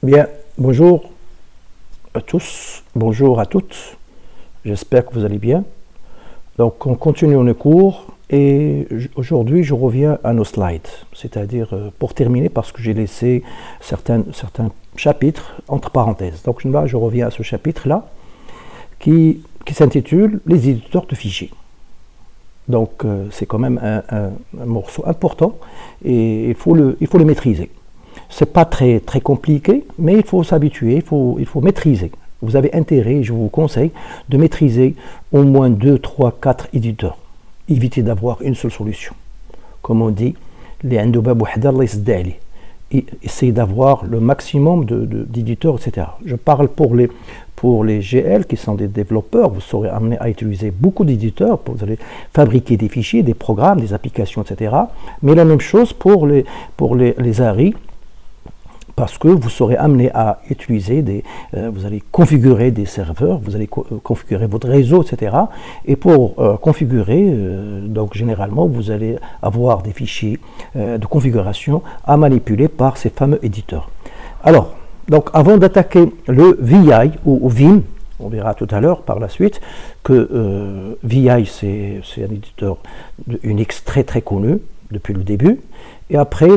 Bien, bonjour à tous, bonjour à toutes, j'espère que vous allez bien. Donc on continue nos cours et aujourd'hui je reviens à nos slides, c'est-à-dire pour terminer parce que j'ai laissé certains chapitres entre parenthèses. Donc là je reviens à ce chapitre-là qui s'intitule « Les éditeurs de fichiers ». Donc c'est quand même un morceau important et il faut le maîtriser. C'est pas très compliqué, mais il faut s'habituer, il faut maîtriser. Vous avez intérêt, je vous conseille, de maîtriser au moins 2, 3, 4 éditeurs. Évitez d'avoir une seule solution. Comme on dit, essayez d'avoir le maximum d'éditeurs, etc. Je parle pour les GL qui sont des développeurs, vous serez amené à utiliser beaucoup d'éditeurs, vous allez fabriquer des fichiers, des programmes, des applications, etc. Mais la même chose pour les ARI, parce que vous serez amené à utiliser vous allez configurer des serveurs, vous allez configurer votre réseau, etc. Et pour configurer, donc généralement, vous allez avoir des fichiers de configuration à manipuler par ces fameux éditeurs. Alors, donc avant d'attaquer le VI ou Vim, on verra tout à l'heure par la suite que VI c'est un éditeur Unix très connu depuis le début. Et après,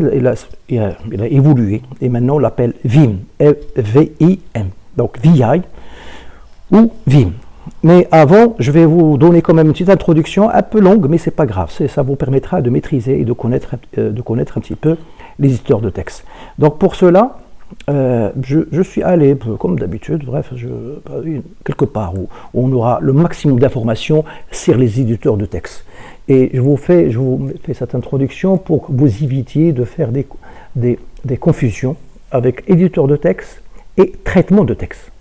il a évolué, et maintenant on l'appelle Vim, V-I-M, donc VI ou Vim. Mais avant, je vais vous donner quand même une petite introduction, un peu longue, mais c'est pas grave, ça vous permettra de maîtriser et de connaître un petit peu les éditeurs de texte. Donc pour cela, je suis allé, comme d'habitude, bref, quelque part où on aura le maximum d'informations sur les éditeurs de texte. Et je vous fais cette introduction pour que vous évitiez de faire des confusions avec éditeur de texte et traitement de texte.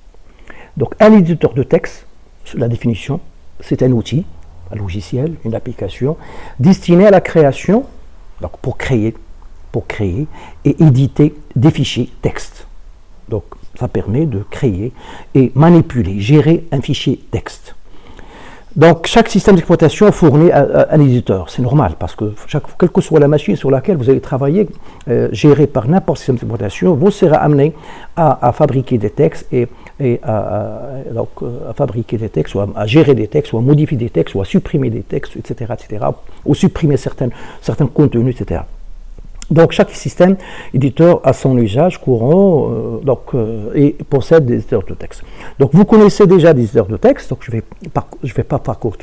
Donc un éditeur de texte, la définition, c'est un outil, un logiciel, une application destinée à la création, donc pour créer et éditer des fichiers texte. Donc ça permet de créer et manipuler, gérer un fichier texte. Donc chaque système d'exploitation fournit un éditeur, c'est normal, parce que quelle que soit la machine sur laquelle vous allez travailler, gérée par n'importe quel système d'exploitation, vous serez amené à fabriquer des textes à fabriquer des textes, ou à gérer des textes, ou à modifier des textes, ou à supprimer des textes, etc., ou supprimer certains contenus, etc. Donc chaque système éditeur a son usage courant et possède des éditeurs de texte. Donc vous connaissez déjà des éditeurs de texte, donc je vais pas parcourir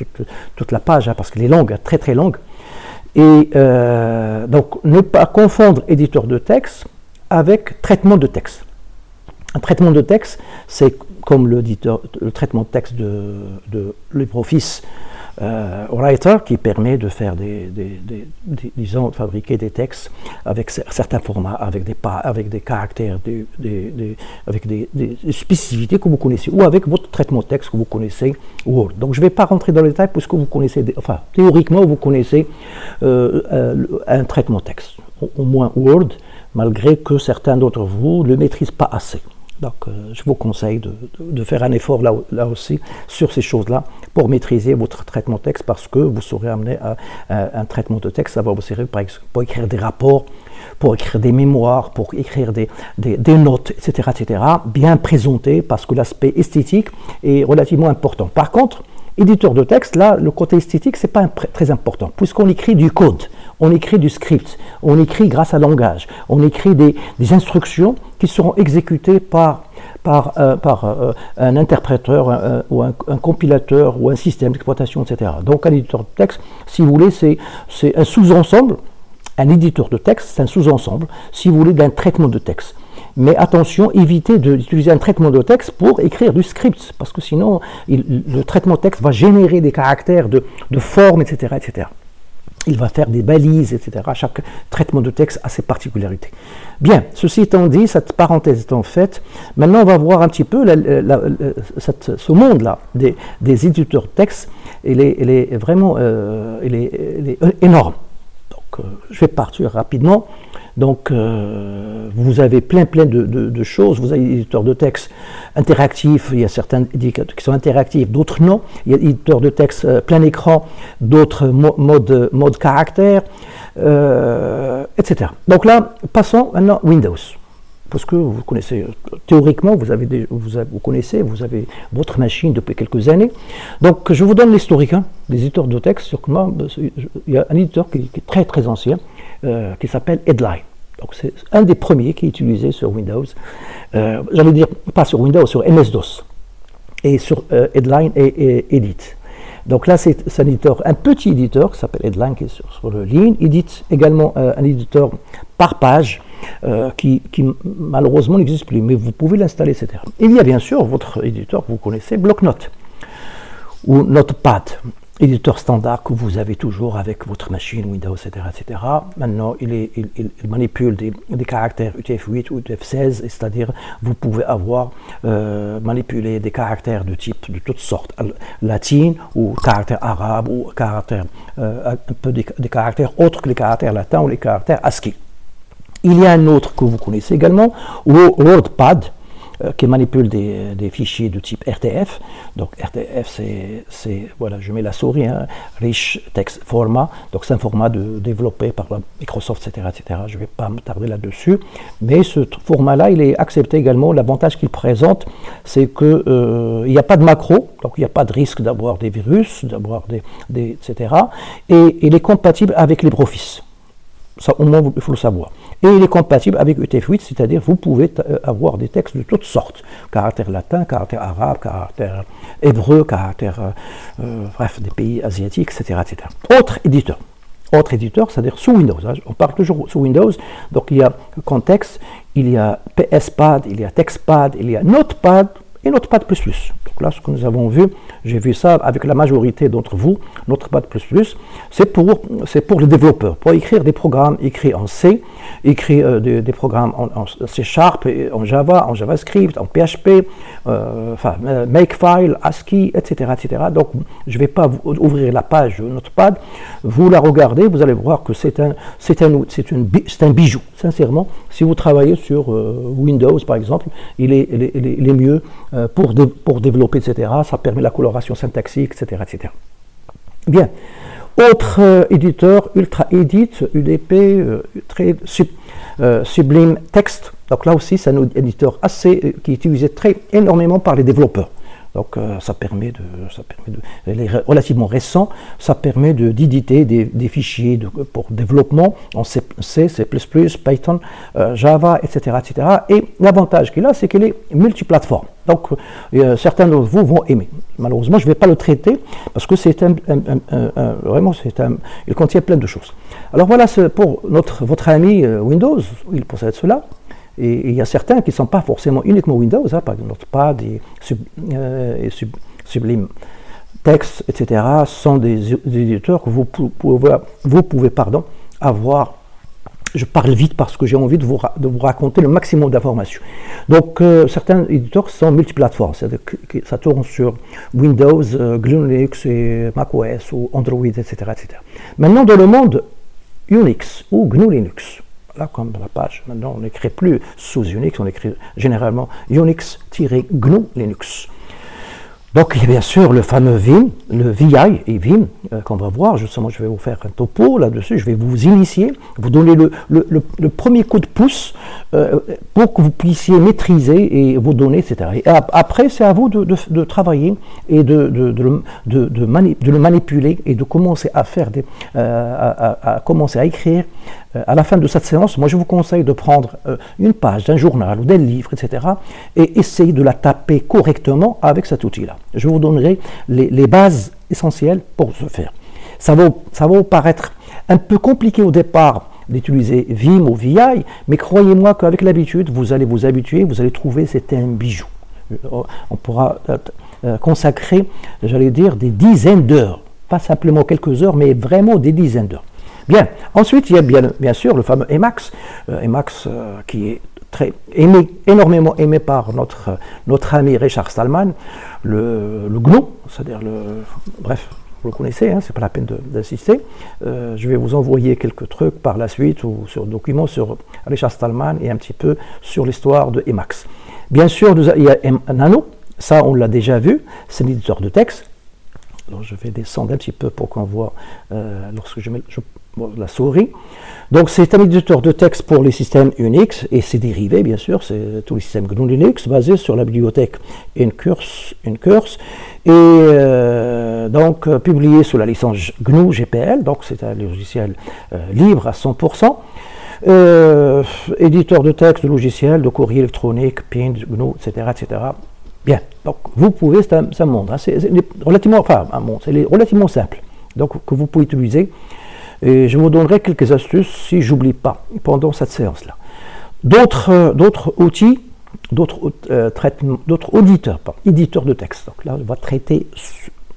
toute la page parce qu'elle est longue, très longue. Et donc ne pas confondre éditeur de texte avec traitement de texte. Un traitement de texte, c'est comme le traitement de texte de LibreOffice Writer qui permet de faire disons, fabriquer des textes avec certains formats, avec des caractères, avec des spécificités que vous connaissez, ou avec votre traitement de texte que vous connaissez, Word. Donc je ne vais pas rentrer dans les détails puisque vous connaissez, théoriquement vous connaissez un traitement de texte, au moins Word, malgré que certains d'entre vous ne le maîtrisent pas assez. Donc, je vous conseille de faire un effort là aussi sur ces choses-là pour maîtriser votre traitement de texte, parce que vous serez amené à un traitement de texte. Ça va vous servir pour écrire des rapports, pour écrire des mémoires, pour écrire des notes, etc., bien présentés, parce que l'aspect esthétique est relativement important. Par contre, éditeur de texte, là, le côté esthétique, c'est pas très important, puisqu'on écrit du code, on écrit du script, on écrit grâce à langage, on écrit des instructions qui seront exécutées par un interpréteur ou un compilateur ou un système d'exploitation, etc. Donc un éditeur de texte, si vous voulez, c'est un sous-ensemble, un éditeur de texte, c'est un sous-ensemble, si vous voulez, d'un traitement de texte. Mais attention, évitez d'utiliser un traitement de texte pour écrire du script, parce que sinon, le traitement de texte va générer des caractères de forme, etc., etc. Il va faire des balises, etc. Chaque traitement de texte a ses particularités. Bien, ceci étant dit, cette parenthèse étant faite, maintenant on va voir un petit peu ce monde-là des éditeurs de texte. Il est vraiment il est énorme. Donc, je vais partir rapidement. Donc, vous avez plein de choses. Vous avez des éditeurs de texte interactifs. Il y a certains qui sont interactifs, d'autres non. Il y a des éditeurs de texte plein écran, d'autres mode caractère, etc. Donc là, passons maintenant à Windows. parce que vous connaissez, théoriquement, vous connaissez, vous avez votre machine depuis quelques années. Donc, je vous donne l'historique des éditeurs de texte. Il y a un éditeur qui est très très ancien, qui s'appelle Headline. Donc, c'est un des premiers qui est utilisé sur Windows. J'allais dire, pas sur Windows, sur MS-DOS. Et sur Headline et Edit. Donc là, c'est un éditeur, un petit éditeur qui s'appelle Headline, qui est sur le ligne. Edit également un éditeur par page qui malheureusement n'existe plus, mais vous pouvez l'installer, etc. Il y a bien sûr votre éditeur que vous connaissez, Bloc-Notes ou Notepad, éditeur standard que vous avez toujours avec votre machine Windows, etc. etc. Maintenant, il manipule des caractères UTF-8 ou UTF-16, c'est-à-dire vous pouvez avoir manipulé des caractères de type de toutes sortes, latines ou caractères arabes ou caractères, un peu des caractères autres que les caractères latins ou les caractères ASCII. Il y a un autre que vous connaissez également, WordPad, qui manipule des fichiers de type RTF. Donc RTF, c'est voilà, je mets la souris, Rich Text Format. Donc c'est un format développé par Microsoft, etc., etc. Je ne vais pas me tarder là-dessus. Mais ce format-là, il est accepté également. L'avantage qu'il présente, c'est qu'il n'y a pas de macro, donc il n'y a pas de risque d'avoir des virus, d'avoir etc. Et il est compatible avec LibreOffice. Ça, au moins, il faut le savoir. Et il est compatible avec UTF-8, c'est-à-dire vous pouvez avoir des textes de toutes sortes. Caractères latins, caractères arabes, caractères hébreux, caractères, bref, des pays asiatiques, etc., etc. Autre éditeur, c'est-à-dire sous Windows. On parle toujours sous Windows. Donc il y a Context, il y a PSPad, il y a TextPad, il y a Notepad et Notepad++. Donc là, ce que nous avons vu, j'ai vu ça avec la majorité d'entre vous, Notepad++, c'est pour les développeurs, pour écrire des programmes écrits en C, écrire des programmes en C#, en Java, en JavaScript, en PHP, Makefile, ASCII, etc., etc. Donc, je ne vais pas ouvrir la page Notepad, vous la regardez, vous allez voir que c'est un bijou, sincèrement. Si vous travaillez sur Windows, par exemple, il est mieux pour développer, etc. Ça permet la coloration syntaxique, etc., etc. Bien. Autre éditeur, Ultra Edit, UDP, très Sublime Text. Donc là aussi, c'est un éditeur qui est utilisé énormément par les développeurs. Donc ça permet il est relativement récent, ça permet d'éditer des fichiers pour développement en C, C++, Python, Java, etc., etc. Et l'avantage qu'il a, c'est qu'il est multiplateforme. Donc certains d'entre vous vont aimer. Malheureusement, je ne vais pas le traiter parce que vraiment, il contient plein de choses. Alors voilà, pour votre ami Windows, il possède cela. Et il y a certains qui ne sont pas forcément uniquement Windows, par exemple Notepad et Sublime Text, etc. sont des éditeurs que vous pouvez avoir. Je parle vite parce que j'ai envie de vous raconter le maximum d'informations. Donc, certains éditeurs sont multiplateformes, c'est-à-dire que ça tourne sur Windows, GNU Linux et macOS ou Android, etc., etc. Maintenant, dans le monde Unix ou GNU Linux, là, comme dans la page, maintenant on n'écrit plus sous Unix, on écrit généralement Unix-GNU Linux. Donc il y a bien sûr le fameux Vim, le VI et Vim, qu'on va voir. Justement, je vais vous faire un topo là-dessus, je vais vous initier, vous donner le premier coup de pouce pour que vous puissiez maîtriser et vous donner, etc. Et après, c'est à vous de travailler et de le manipuler et de commencer à faire commencer à écrire. À la fin de cette séance, moi je vous conseille de prendre une page d'un journal ou d'un livre, etc. et essayer de la taper correctement avec cet outil-là. Je vous donnerai les bases essentielles pour ce faire. Ça va vous paraître un peu compliqué au départ d'utiliser Vim ou VI, mais croyez-moi qu'avec l'habitude, vous allez vous habituer, vous allez trouver c'est un bijou. On pourra consacrer, j'allais dire, des dizaines d'heures, pas simplement quelques heures, mais vraiment des dizaines d'heures. Bien, ensuite il y a bien sûr le fameux Emacs, qui est énormément aimé par notre ami Richard Stallman, le GNU, c'est-à-dire bref, vous le connaissez, c'est pas la peine d'insister. Je vais vous envoyer quelques trucs par la suite ou sur documents sur Richard Stallman et un petit peu sur l'histoire de Emacs. Bien sûr, il y a Nano, ça on l'a déjà vu, c'est l'éditeur de texte. Alors je vais descendre un petit peu pour qu'on voit lorsque je la souris. Donc c'est un éditeur de texte pour les systèmes Unix et ses dérivés, bien sûr, c'est tous les systèmes GNU Linux basés sur la bibliothèque Incurse et donc publié sous la licence GNU GPL, donc c'est un logiciel libre à 100%. Éditeur de texte, de logiciel, de courrier électronique, PIN, GNU, etc., etc. Bien, donc vous pouvez, c'est un monde, hein, c'est relativement, enfin un monde, c'est relativement simple, donc que vous pouvez utiliser. Et je vous donnerai quelques astuces si j'oublie pas pendant cette séance-là. D'autres outils, d'autres éditeurs de texte. Donc là, on va traiter.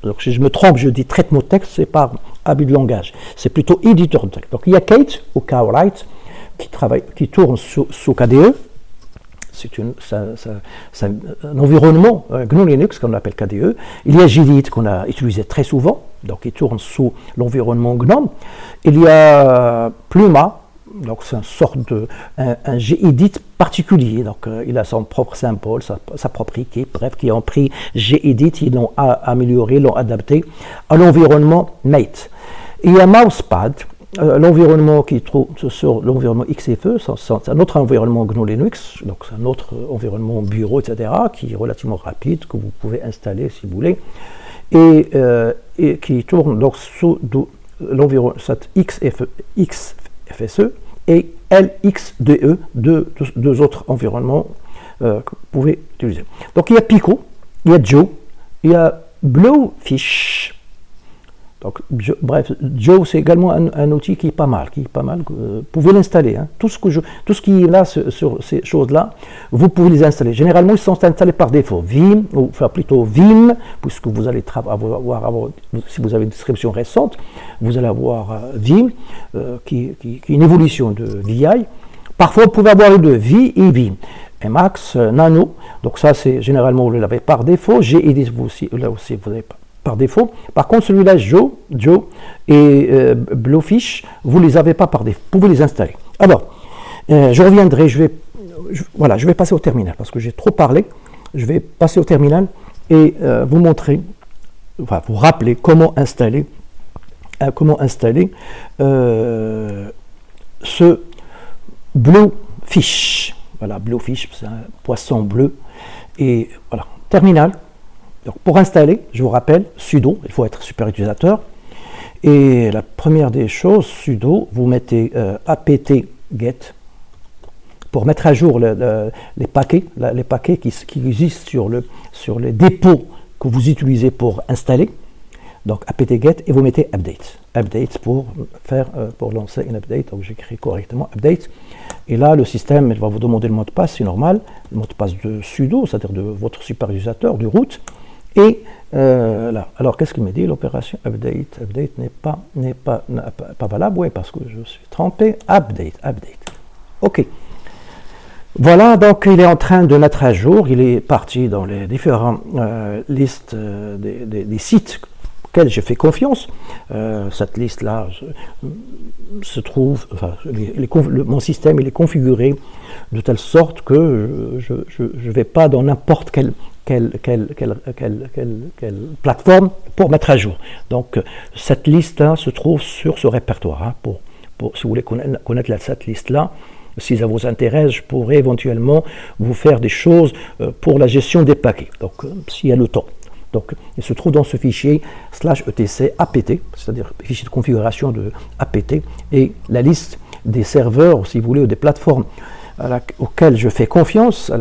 Donc si je me trompe, je dis traitement de texte, c'est par abus de langage. C'est plutôt éditeur de texte. Donc il y a Kate ou Kawrite qui tourne sous KDE. C'est un environnement GNU Linux qu'on appelle KDE. Il y a Gedit qu'on a utilisé très souvent, donc il tourne sous l'environnement GNOME. Il y a Pluma, donc c'est une sorte de un Gedit particulier, donc il a son propre symbole, sa propre équipe, bref, qui ont pris Gedit, ils l'ont amélioré, l'ont adapté à l'environnement Mate. Il y a Mousepad. L'environnement qui trouve sur l'environnement XFE, c'est un autre environnement GNU Linux, donc c'est un autre environnement bureau, etc., qui est relativement rapide, que vous pouvez installer si vous voulez, et qui tourne donc sous l'environnement XFSE et LXDE, deux autres environnements que vous pouvez utiliser. Donc il y a Pico, il y a Joe, il y a Bluefish. Donc, bref, Joe, c'est également un outil qui est pas mal. Vous pouvez l'installer. Hein. Tout ce qui est là sur ces choses-là, vous pouvez les installer. Généralement, ils sont installés par défaut. Vim, ou enfin plutôt Vim, puisque vous allez avoir, si vous avez une distribution récente, vous allez avoir Vim, qui est une évolution de VI. Parfois, vous pouvez avoir les deux, V et Vim. Emacs, Nano, donc ça, c'est généralement, vous l'avez par défaut. Gedit, là aussi, vous n'avez pas par défaut. Par contre, celui-là, Joe et Bluefish, vous ne les avez pas par défaut. Vous pouvez les installer. Alors, je reviendrai, je vais passer au terminal, parce que j'ai trop parlé. Je vais passer au terminal et vous montrer, enfin, vous rappeler comment installer ce Bluefish. Voilà, Bluefish, c'est un poisson bleu. Et voilà, terminal. Donc pour installer, je vous rappelle, sudo, il faut être super utilisateur. Et la première des choses, sudo, vous mettez apt-get pour mettre à jour les paquets qui existent sur les dépôts que vous utilisez pour installer. Donc apt-get et vous mettez update pour lancer une update. Donc j'écris correctement update. Et là, le système, il va vous demander le mot de passe, c'est normal, le mot de passe de sudo, c'est-à-dire de votre super utilisateur, du root. Et là, alors qu'est-ce qu'il me dit? L'opération update n'est pas valable, oui, parce que je suis trompé. Update. Ok. Voilà, donc il est en train de mettre à jour, il est parti dans les différentes listes des sites auxquels j'ai fait confiance. Cette liste-là se trouve, enfin, mon système il est configuré de telle sorte que je ne vais pas dans n'importe quelle plateforme pour mettre à jour. Donc cette liste-là se trouve sur ce répertoire. Hein, si vous voulez connaître cette liste-là, si ça vous intéresse, je pourrais éventuellement vous faire des choses pour la gestion des paquets, donc s'il y a le temps. Donc il se trouve dans ce fichier /etc apt, c'est-à-dire fichier de configuration de apt, et la liste des serveurs, si vous voulez, ou des plateformes à laquelle je fais confiance,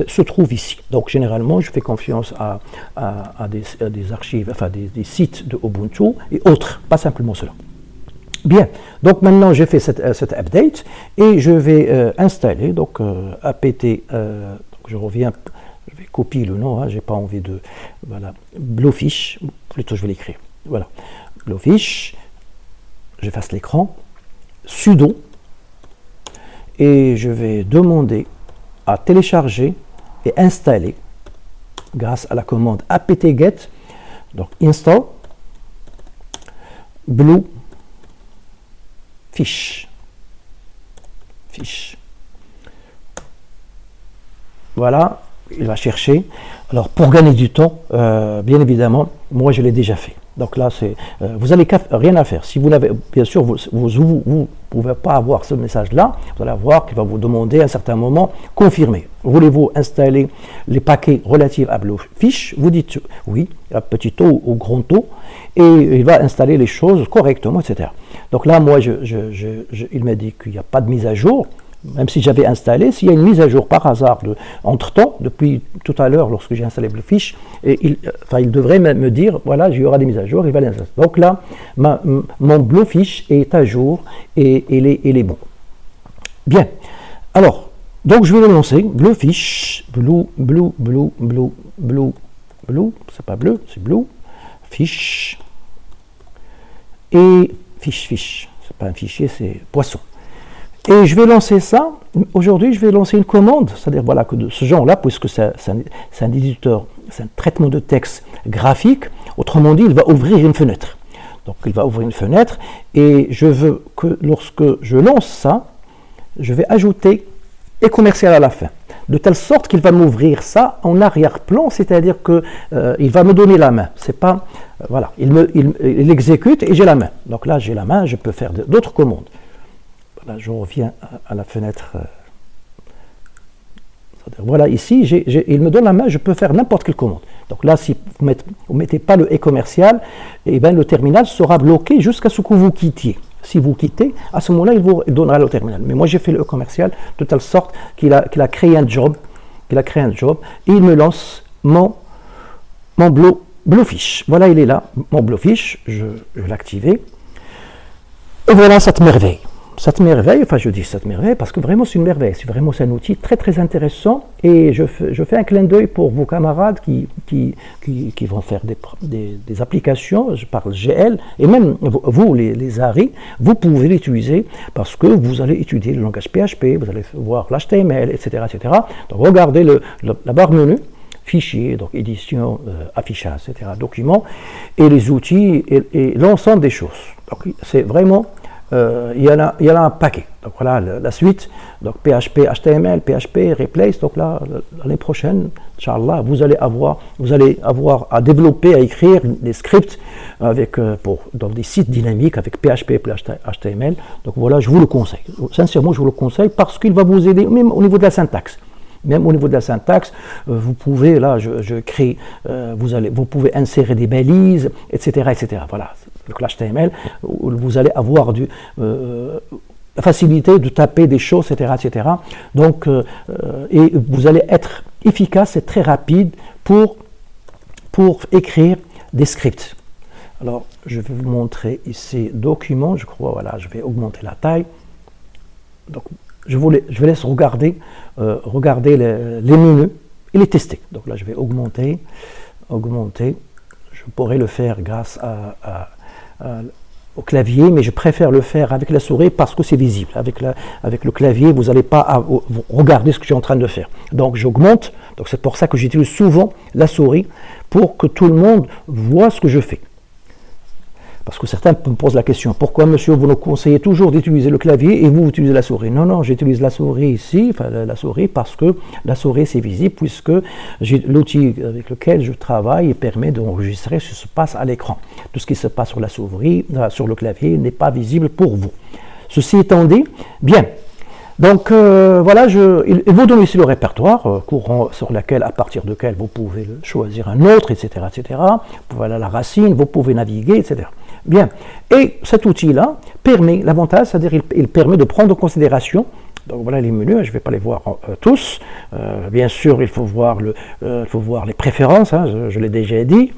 se trouve ici. Donc généralement, je fais confiance à des archives, enfin des sites de Ubuntu et autres, pas simplement cela. Bien, donc maintenant j'ai fait cette update et je vais installer donc apt, donc je reviens, je vais copier le nom, hein, j'ai pas envie de, voilà, Bluefish, plutôt je vais l'écrire, voilà, Bluefish, j'efface l'écran, sudo, et je vais demander à télécharger et installer grâce à la commande apt-get, donc install Bluefish. Voilà, il va chercher. Alors pour gagner du temps, bien évidemment, moi je l'ai déjà fait. Donc là, vous n'avez rien à faire. Si vous n'avez, bien sûr, vous ne pouvez pas avoir ce message-là. Vous allez voir qu'il va vous demander à un certain moment confirmer. Voulez-vous installer les paquets relatifs à Bluefish? Vous dites oui, à petit O ou grand O, et il va installer les choses correctement, etc. Donc là, moi, il m'a dit qu'il n'y a pas de mise à jour. Même si j'avais installé, s'il y a une mise à jour par hasard entre-temps, depuis tout à l'heure, lorsque j'ai installé Bluefish, il devrait me dire, voilà, il y aura des mises à jour, il va les installer. Donc là, mon Bluefish est à jour et il est bon. Bien. Alors, donc je vais le lancer. Bluefish, blue, c'est pas bleu, c'est blue, fish, et fish, c'est pas un fichier, c'est poisson. Et je vais lancer ça. Aujourd'hui, je vais lancer une commande, c'est-à-dire voilà, que de ce genre-là, puisque c'est un éditeur, c'est un traitement de texte graphique. Autrement dit, il va ouvrir une fenêtre. Donc, il va ouvrir une fenêtre et je veux que lorsque je lance ça, je vais ajouter et commercial à la fin. De telle sorte qu'il va m'ouvrir ça en arrière-plan, c'est-à-dire qu'il va me donner la main. C'est pas, voilà, il exécute et j'ai la main. Donc là, j'ai la main, je peux faire d'autres commandes. Là, je reviens à la fenêtre. Voilà, ici, il me donne la main, je peux faire n'importe quelle commande. Donc là, si vous ne mettez pas le « et commercial », eh bien, le terminal sera bloqué jusqu'à ce que vous quittiez. Si vous quittez, à ce moment-là, il vous donnera le terminal. Mais moi, j'ai fait le « e commercial » de telle sorte qu'il a créé un job. Et il me lance mon Bluefish. Voilà, il est là, mon Bluefish. Je vais l'activer. Et voilà cette merveille. Cette merveille, enfin je dis cette merveille parce que vraiment c'est une merveille, c'est un outil très très intéressant et je fais un clin d'œil pour vos camarades qui vont faire des applications, je parle GL, et même vous les ARI, vous pouvez l'utiliser parce que vous allez étudier le langage PHP, vous allez voir l'HTML, etc., etc. Donc regardez la barre menu, fichier, donc édition, affichage, etc., documents, et les outils et l'ensemble des choses. Donc c'est vraiment... il y en a un paquet. Donc voilà la suite. Donc PHP, HTML, PHP, Replace. Donc là, l'année prochaine, Inch'Allah, vous allez avoir à développer, à écrire des scripts dans des sites dynamiques avec PHP et HTML. Donc voilà, je vous le conseille. Sincèrement, je vous le conseille parce qu'il va vous aider même au niveau de la syntaxe. Même au niveau de la syntaxe, vous pouvez, là, je crée, vous pouvez insérer des balises, etc., etc. Voilà, donc l'HTML, vous allez avoir la facilité de taper des choses, etc., etc. Donc, et vous allez être efficace et très rapide pour écrire des scripts. Alors, je vais vous montrer ici document, je crois, voilà, je vais augmenter la taille. Donc, je vous laisse regarder les menus et les tester. Donc là, je vais augmenter. Je pourrais le faire grâce au clavier, mais je préfère le faire avec la souris parce que c'est visible. Avec le clavier, vous n'allez pas regarder ce que je suis en train de faire. Donc j'augmente. Donc c'est pour ça que j'utilise souvent la souris pour que tout le monde voit ce que je fais. Parce que certains me posent la question, pourquoi monsieur vous nous conseillez toujours d'utiliser le clavier et vous utilisez la souris? Non, j'utilise la souris ici, la souris parce que la souris c'est visible puisque l'outil avec lequel je travaille permet d'enregistrer ce qui se passe à l'écran. Tout ce qui se passe sur la souris, sur le clavier n'est pas visible pour vous. Ceci étant dit, bien. Donc voilà, il vous donne ici le répertoire courant à partir duquel vous pouvez choisir un autre, etc., etc. Voilà la racine, vous pouvez naviguer, etc. Bien, et cet outil-là permet, l'avantage, c'est-à-dire il permet de prendre en considération, donc voilà les menus, je ne vais pas les voir tous, bien sûr il faut voir les préférences, hein, je l'ai déjà dit,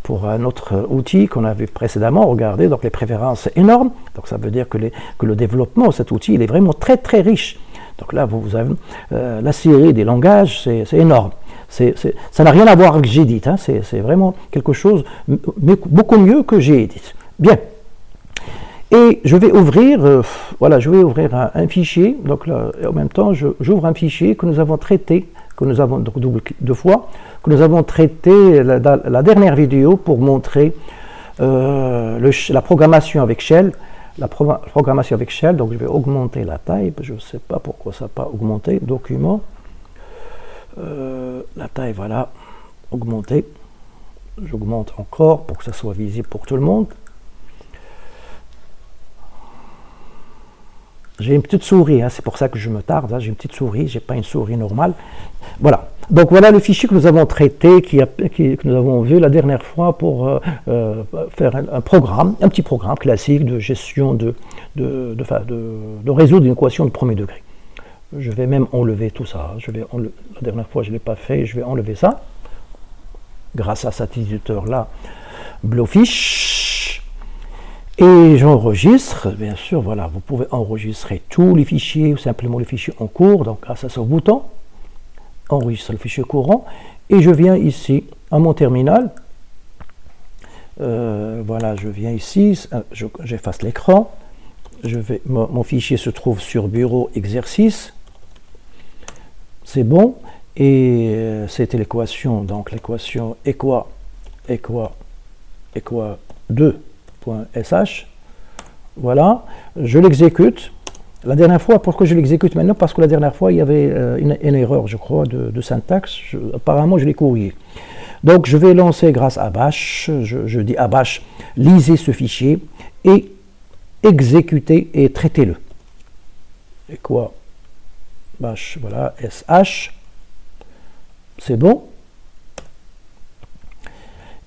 pour un autre outil qu'on a vu précédemment, regardez, donc les préférences énormes, donc ça veut dire que le développement de cet outil, il est vraiment très très riche. Donc là, vous avez la série des langages, c'est énorme. Ça n'a rien à voir avec Gedit, hein, c'est vraiment quelque chose, mais beaucoup mieux que Gedit. Bien. Et je vais ouvrir, un fichier, donc là, en même temps, j'ouvre un fichier que nous avons traité, deux fois, que nous avons traité la dernière vidéo pour montrer la programmation avec Shell. Programmation avec Shell, donc je vais augmenter la taille, je ne sais pas pourquoi ça n'a pas augmenté, document, la taille, voilà, augmenter. J'augmente encore pour que ça soit visible pour tout le monde. J'ai une petite souris, hein, c'est pour ça que je me tarde, hein, j'ai une petite souris, je n'ai pas une souris normale. Voilà, donc voilà le fichier que nous avons traité, que nous avons vu la dernière fois pour faire un programme, un petit programme classique de gestion de résoudre une équation de premier degré. Je vais même enlever tout ça, la dernière fois je ne l'ai pas fait, je vais enlever ça, grâce à cet éditeur-là, Blowfish. Et j'enregistre, bien sûr, voilà, vous pouvez enregistrer tous les fichiers ou simplement les fichiers en cours, donc grâce à ce bouton, enregistrer le fichier courant, et je viens ici à mon terminal, voilà, je viens ici, j'efface l'écran, mon fichier se trouve sur bureau exercice, c'est bon, et c'était l'équation, donc l'équation equa 2.sh, voilà, je l'exécute. La dernière fois, pourquoi je l'exécute maintenant? Parce que la dernière fois, il y avait une erreur, je crois, de syntaxe. Apparemment, je l'ai corrigé. Donc, je vais lancer grâce à bash. Je dis à bash, lisez ce fichier et exécutez et traitez-le. Et quoi? Bash, voilà, sh. C'est bon.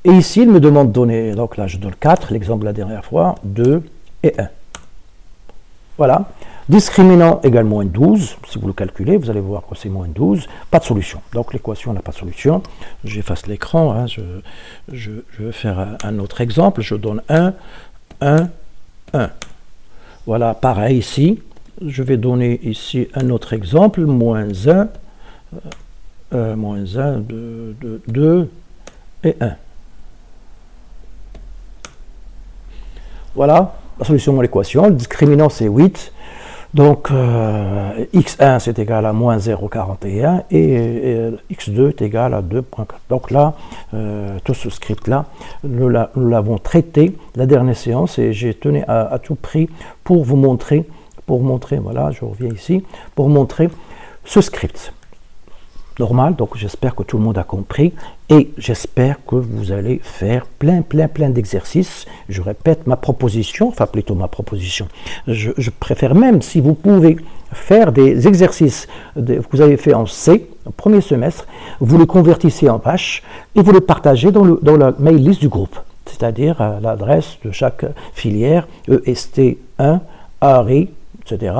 Et ici, il me demande de donner, donc là je donne 4, l'exemple de la dernière fois, 2 et 1. Voilà. Discriminant égale moins 12, si vous le calculez, vous allez voir que c'est moins 12, pas de solution. Donc l'équation n'a pas de solution. J'efface l'écran, hein, je vais faire un autre exemple, je donne 1, 1, 1. Voilà, pareil ici, je vais donner ici un autre exemple, moins 1, 2 et 1. Voilà, la solution de l'équation. Le discriminant, c'est 8. Donc, x1, c'est égal à moins 0,41 et x2 est égal à 2,4. Donc là, tout ce script-là, nous l'avons traité la dernière séance et j'ai tenu à tout prix pour vous montrer, voilà, je reviens ici, pour montrer ce script. Normal, donc j'espère que tout le monde a compris et j'espère que vous allez faire plein d'exercices. Je répète ma proposition, enfin plutôt ma proposition. Je préfère même si vous pouvez faire des exercices que vous avez fait en C, au premier semestre, vous les convertissez en Bash et vous les partagez dans la mail list du groupe, c'est-à-dire à l'adresse de chaque filière EST1, ARI, etc.,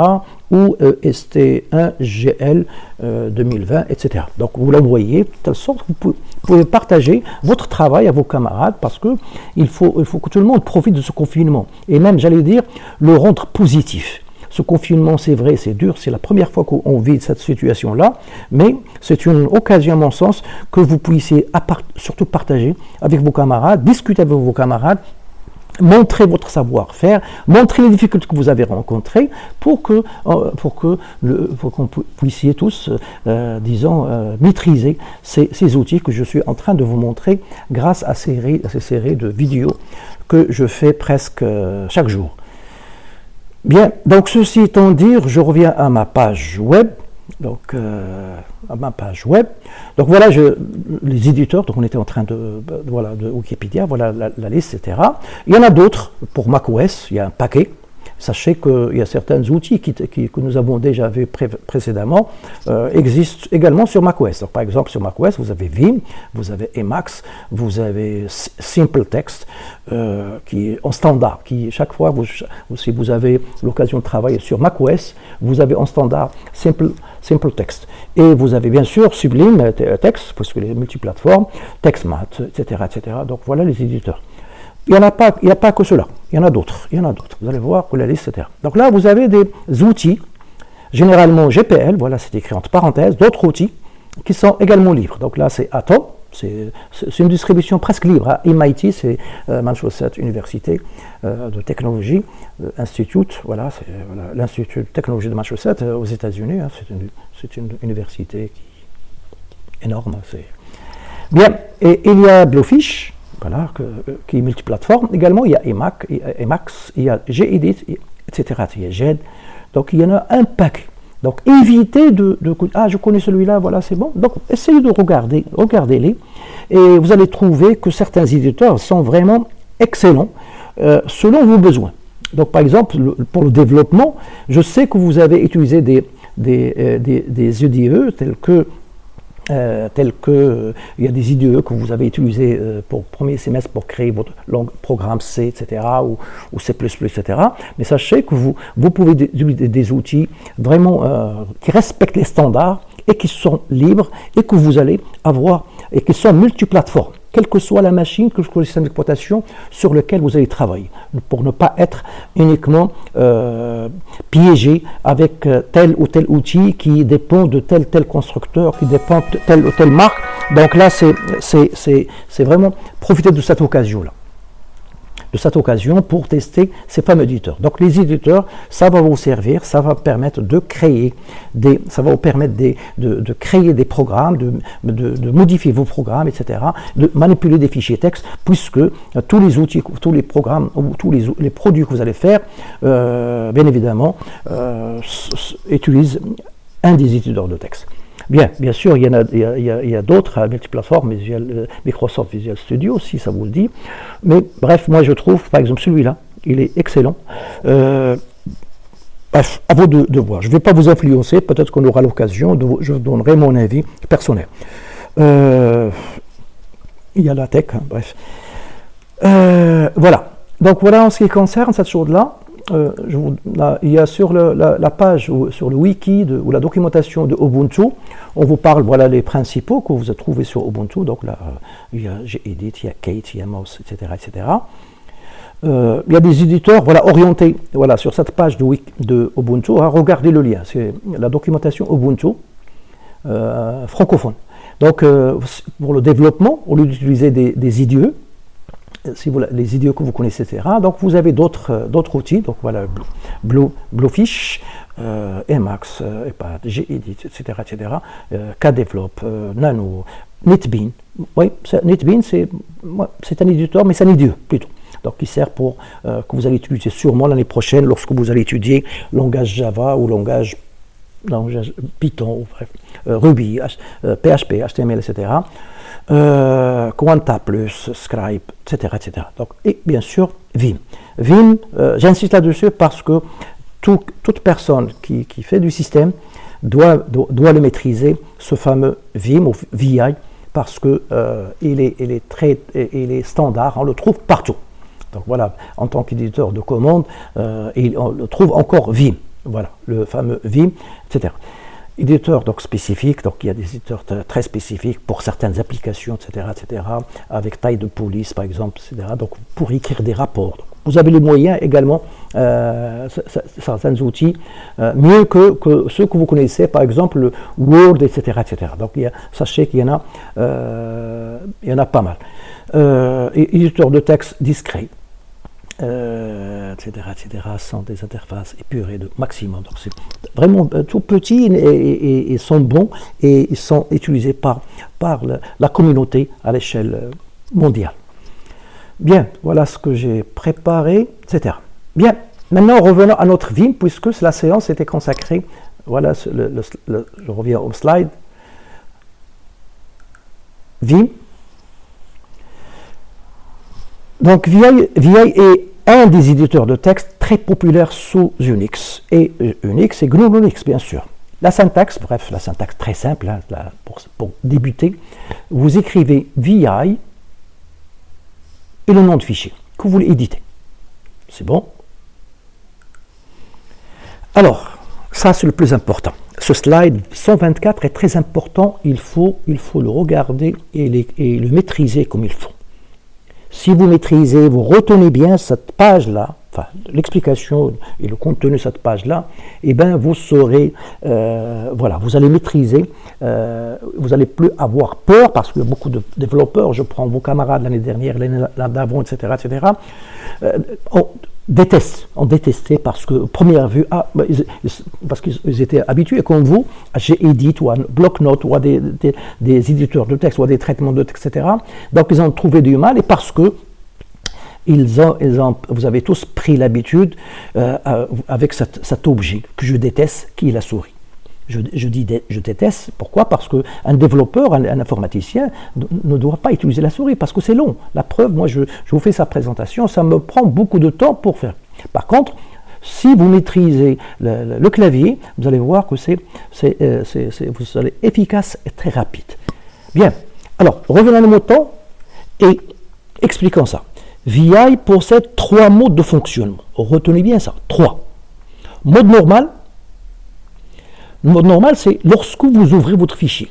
ou ST1GL 2020, etc. Donc vous l'envoyez de telle sorte que vous pouvez partager votre travail à vos camarades parce qu'il faut que tout le monde profite de ce confinement. Et même, j'allais dire, le rendre positif. Ce confinement, c'est vrai, c'est dur, c'est la première fois qu'on vit cette situation-là, mais c'est une occasion, à mon sens, que vous puissiez surtout partager avec vos camarades, discuter avec vos camarades, montrer votre savoir-faire, montrer les difficultés que vous avez rencontrées pour qu'on puissiez tous, maîtriser ces outils que je suis en train de vous montrer grâce à ces séries de vidéos que je fais presque chaque jour. Bien, donc ceci étant dit, je reviens à ma page web. Donc, à ma page web. Donc voilà, les éditeurs, donc on était en train de Wikipédia, voilà la liste, etc. Il y en a d'autres pour macOS, il y a un paquet. Sachez qu'il y a certains outils que nous avons déjà vus précédemment existent également sur macOS. Donc, par exemple, sur macOS, vous avez Vim, vous avez Emacs, vous avez SimpleText qui est en standard. Chaque fois, si vous avez l'occasion de travailler sur macOS, vous avez en standard SimpleText. Et vous avez bien sûr Sublime Text, parce que les multiplateformes, TextMath, etc., etc. Donc voilà les éditeurs. Il n'y a pas que cela, il y en a d'autres, Vous allez voir que la liste, etc. Donc là, vous avez des outils, généralement GPL, voilà, c'est écrit entre parenthèses, d'autres outils qui sont également libres. Donc là, c'est Atom, c'est une distribution presque libre. Hein. MIT, c'est Massachusetts University de technologie, Institute, voilà, c'est l'Institut de technologie de Massachusetts aux États-Unis. Hein, c'est une université énorme. Bien, et il y a Blowfish. Voilà, qui est multiplateforme. Également, il y a Emacs, il y a Gedit, etc. Il y a GED. Donc, il y en a un paquet. Donc évitez ah, je connais celui-là, voilà, c'est bon. Donc essayez de regardez-les, et vous allez trouver que certains éditeurs sont vraiment excellents selon vos besoins. Donc par exemple, pour le développement, je sais que vous avez utilisé des IDE tels que il y a des IDE que vous avez utilisés pour premier semestre pour créer votre programme C, etc., ou C++, etc. Mais sachez que vous pouvez utiliser des outils vraiment qui respectent les standards et qui sont libres et que vous allez avoir et qui sont multiplateformes, quelle que soit la machine, quel que soit le système d'exploitation sur lequel vous allez travailler, pour ne pas être uniquement piégé avec tel ou tel outil qui dépend de tel constructeur, qui dépend de telle ou telle marque. Donc là, c'est vraiment profiter de cette occasion-là. Pour tester ces fameux éditeurs. Donc les éditeurs, ça va vous servir, ça va permettre de créer de créer des programmes, de modifier vos programmes, etc., de manipuler des fichiers texte, puisque tous les outils, tous les programmes, ou tous les produits que vous allez faire, bien évidemment, utilisent un des éditeurs de texte. Bien sûr, il y a d'autres multiplateformes, Microsoft Visual Studio, si ça vous le dit. Mais bref, moi je trouve, par exemple, celui-là, il est excellent. Bref, à vous de voir. Je ne vais pas vous influencer, peut-être qu'on aura l'occasion, je donnerai mon avis personnel. Il y a la tech, hein, bref. Voilà. Donc voilà en ce qui concerne cette chose-là. Il y a sur la page ou sur le wiki ou la documentation de Ubuntu, on vous parle, voilà les principaux que vous trouvez sur Ubuntu. Donc là, il y a Gedit, il y a Kate, il y a Mouse, etc., etc. Il y a des éditeurs, voilà, orientés, voilà, sur cette page de Ubuntu. Hein, regardez le lien, c'est la documentation Ubuntu francophone. Donc pour le développement, au lieu d'utiliser des IDE, les IDE que vous connaissez, etc. Donc vous avez d'autres outils, donc voilà, Bluefish, Emacs, Gedit, etc., Kdevelop, Nano, NetBeans. Oui, NetBeans, c'est un éditeur, mais c'est un IDE plutôt. Donc qui sert pour que vous allez utiliser sûrement l'année prochaine lorsque vous allez étudier langage Java ou langage Python, ou bref, Ruby, PHP, HTML, etc. Quanta+, Scribe, etc. Donc, et bien sûr, Vim. Vim, j'insiste là-dessus parce que toute personne qui fait du système doit le maîtriser, ce fameux Vim ou VI, parce que il est standard, on le trouve partout. Donc voilà, en tant qu'éditeur de commande, on le trouve encore Vim. Voilà, le fameux Vim, etc. Éditeurs donc spécifiques, donc il y a des éditeurs très spécifiques pour certaines applications, etc., avec taille de police par exemple, etc. Donc pour écrire des rapports. Donc, vous avez les moyens également, certains outils, mieux que ceux que vous connaissez, par exemple le Word, etc., etc. Donc sachez qu'il y en a pas mal. Éditeurs de texte discrets. Etc., sont des interfaces épurées de maximum. Donc c'est vraiment tout petit et sont bons et ils sont utilisés par la communauté à l'échelle mondiale. Bien, voilà ce que j'ai préparé, etc. Bien, maintenant revenons à notre Vim, puisque la séance était consacrée. Voilà, je reviens au slide. Vim. Donc VI est un des éditeurs de texte très populaires sous Unix. Et Unix et GNU Linux, bien sûr. La syntaxe, bref, la syntaxe très simple, hein, pour débuter, vous écrivez VI et le nom de fichier que vous voulez éditer. C'est bon? Alors, ça c'est le plus important. Ce slide 124 est très important, il faut le regarder et le maîtriser comme il faut. Si vous maîtrisez, vous retenez bien cette page-là, enfin l'explication et le contenu de cette page-là, eh bien vous saurez, voilà, vous allez maîtriser, vous n'allez plus avoir peur, parce que beaucoup de développeurs, je prends vos camarades l'année dernière, l'année d'avant, etc., ont détesté parce que, première vue, parce qu'ils étaient habitués, comme vous, à Gedit ou à Bloc-Notes ou à des éditeurs de texte ou à des traitements de texte, etc. Donc, ils ont trouvé du mal, et parce que vous avez tous pris l'habitude avec cet objet que je déteste, qui est la souris. Je déteste. Pourquoi? Parce qu'un développeur, un informaticien ne doit pas utiliser la souris parce que c'est long. La preuve, moi je vous fais sa présentation, ça me prend beaucoup de temps pour faire. Par contre, si vous maîtrisez le clavier, vous allez voir que vous allez efficace et très rapide. Bien, alors revenons à nos moutons et expliquons ça. VI possède 3 modes de fonctionnement. Retenez bien ça, 3. Mode normal. Le mode normal, c'est lorsque vous ouvrez votre fichier.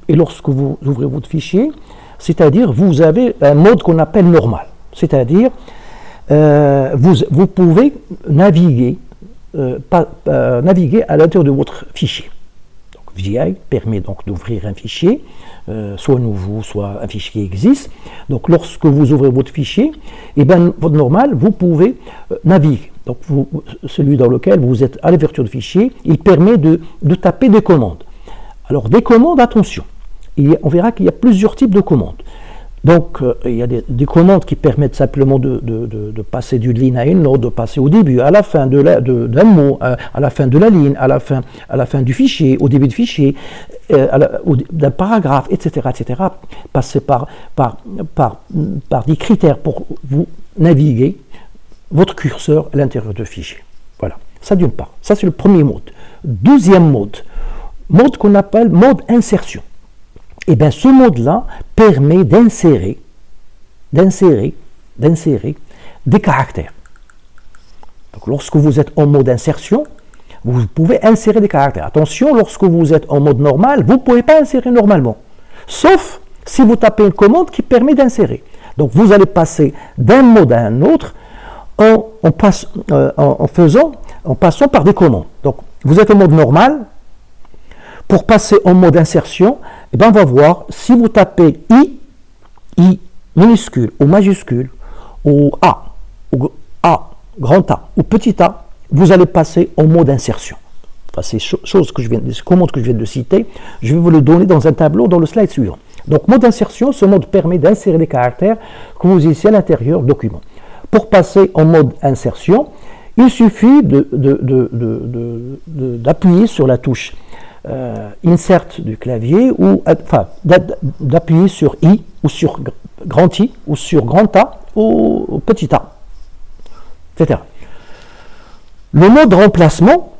Et lorsque vous ouvrez votre fichier, c'est-à-dire vous avez un mode qu'on appelle normal. C'est-à-dire vous pouvez naviguer à l'intérieur de votre fichier. Donc, VI permet donc d'ouvrir un fichier, soit nouveau, soit un fichier qui existe. Donc lorsque vous ouvrez votre fichier, et bien votre normal, vous pouvez naviguer. Donc celui dans lequel vous êtes à l'ouverture de fichier, il permet de taper des commandes. Alors des commandes, attention, on verra qu'il y a plusieurs types de commandes. Donc il y a des commandes qui permettent simplement de passer d'une ligne à une autre, de passer au début, à la fin d'un mot, à la fin de la ligne, à la fin du fichier, au début du fichier, d'un paragraphe, etc., etc. Passer par des critères pour vous naviguer votre curseur à l'intérieur de fichier. Voilà, ça d'une part. Ça c'est le premier mode. Deuxième mode qu'on appelle mode insertion. Et bien ce mode-là permet d'insérer des caractères. Donc lorsque vous êtes en mode insertion, vous pouvez insérer des caractères. Attention, lorsque vous êtes en mode normal, vous ne pouvez pas insérer normalement. Sauf si vous tapez une commande qui permet d'insérer. Donc vous allez passer d'un mode à un autre en passant par des commandes. Donc vous êtes en mode normal. Pour passer en mode insertion, eh bien, on va voir si vous tapez I minuscule ou majuscule, ou A, grand A, ou petit a, vous allez passer en mode insertion. Enfin, ces commandes que je viens de citer, je vais vous le donner dans un tableau dans le slide suivant. Donc, mode insertion, ce mode permet d'insérer des caractères que vous initiez à l'intérieur du document. Pour passer en mode insertion, il suffit d'appuyer sur la touche insert du clavier ou d'appuyer sur I ou sur grand I ou sur grand A ou petit a, etc. Le mode remplacement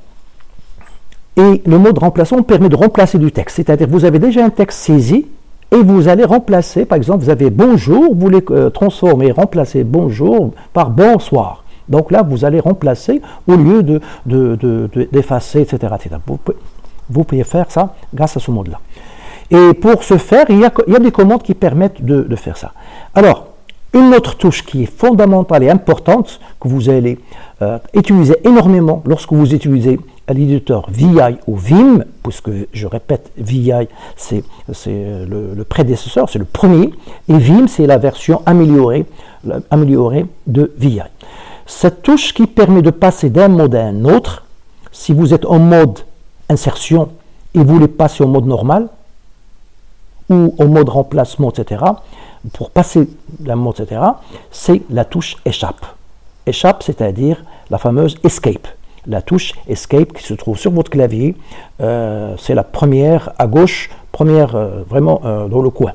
permet de remplacer du texte, c'est-à-dire vous avez déjà un texte saisi et vous allez remplacer, par exemple, vous avez bonjour, vous voulez remplacer bonjour par bonsoir. Donc là, vous allez remplacer au lieu d'effacer, etc., etc. Vous pouvez faire ça grâce à ce mode-là. Et pour ce faire, il y a des commandes qui permettent de faire ça. Alors, une autre touche qui est fondamentale et importante, que vous allez utiliser énormément lorsque vous utilisez l'éditeur VI ou Vim, puisque je répète, VI c'est le prédécesseur, c'est le premier, et Vim c'est la version améliorée de VI. Cette touche qui permet de passer d'un mode à un autre, si vous êtes en mode insertion et vous voulez passer au mode normal ou au mode remplacement, etc. Pour passer d'un mode, etc., c'est la touche échappe. Échappe, c'est-à-dire la fameuse escape. La touche escape qui se trouve sur votre clavier, c'est la première à gauche, vraiment dans le coin,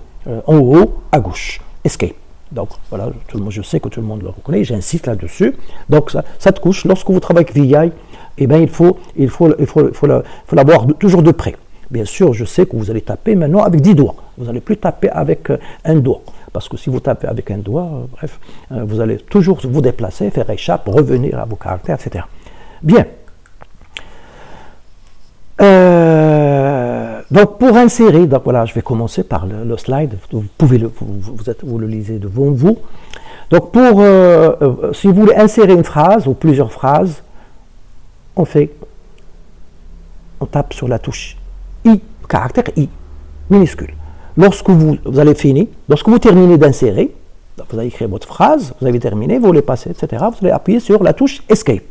en haut à gauche. Escape. Donc voilà, je sais que tout le monde le reconnaît, j'insiste là-dessus. Donc cette touche, lorsque vous travaillez avec VI, eh bien, il faut la voir toujours de près. Bien sûr, je sais que vous allez taper maintenant avec 10 doigts. Vous n'allez plus taper avec un doigt. Parce que si vous tapez avec un doigt, vous allez toujours vous déplacer, faire échappe, revenir à vos caractères, etc. Bien. Donc, pour insérer, donc voilà, je vais commencer par le slide. Vous pouvez vous le lisez devant vous. Donc, si vous voulez insérer une phrase ou plusieurs phrases, on tape sur la touche I, caractère I, minuscule. Lorsque vous avez fini, lorsque vous terminez d'insérer, vous avez écrit votre phrase, vous avez terminé, vous voulez passer, etc., vous allez appuyer sur la touche Escape.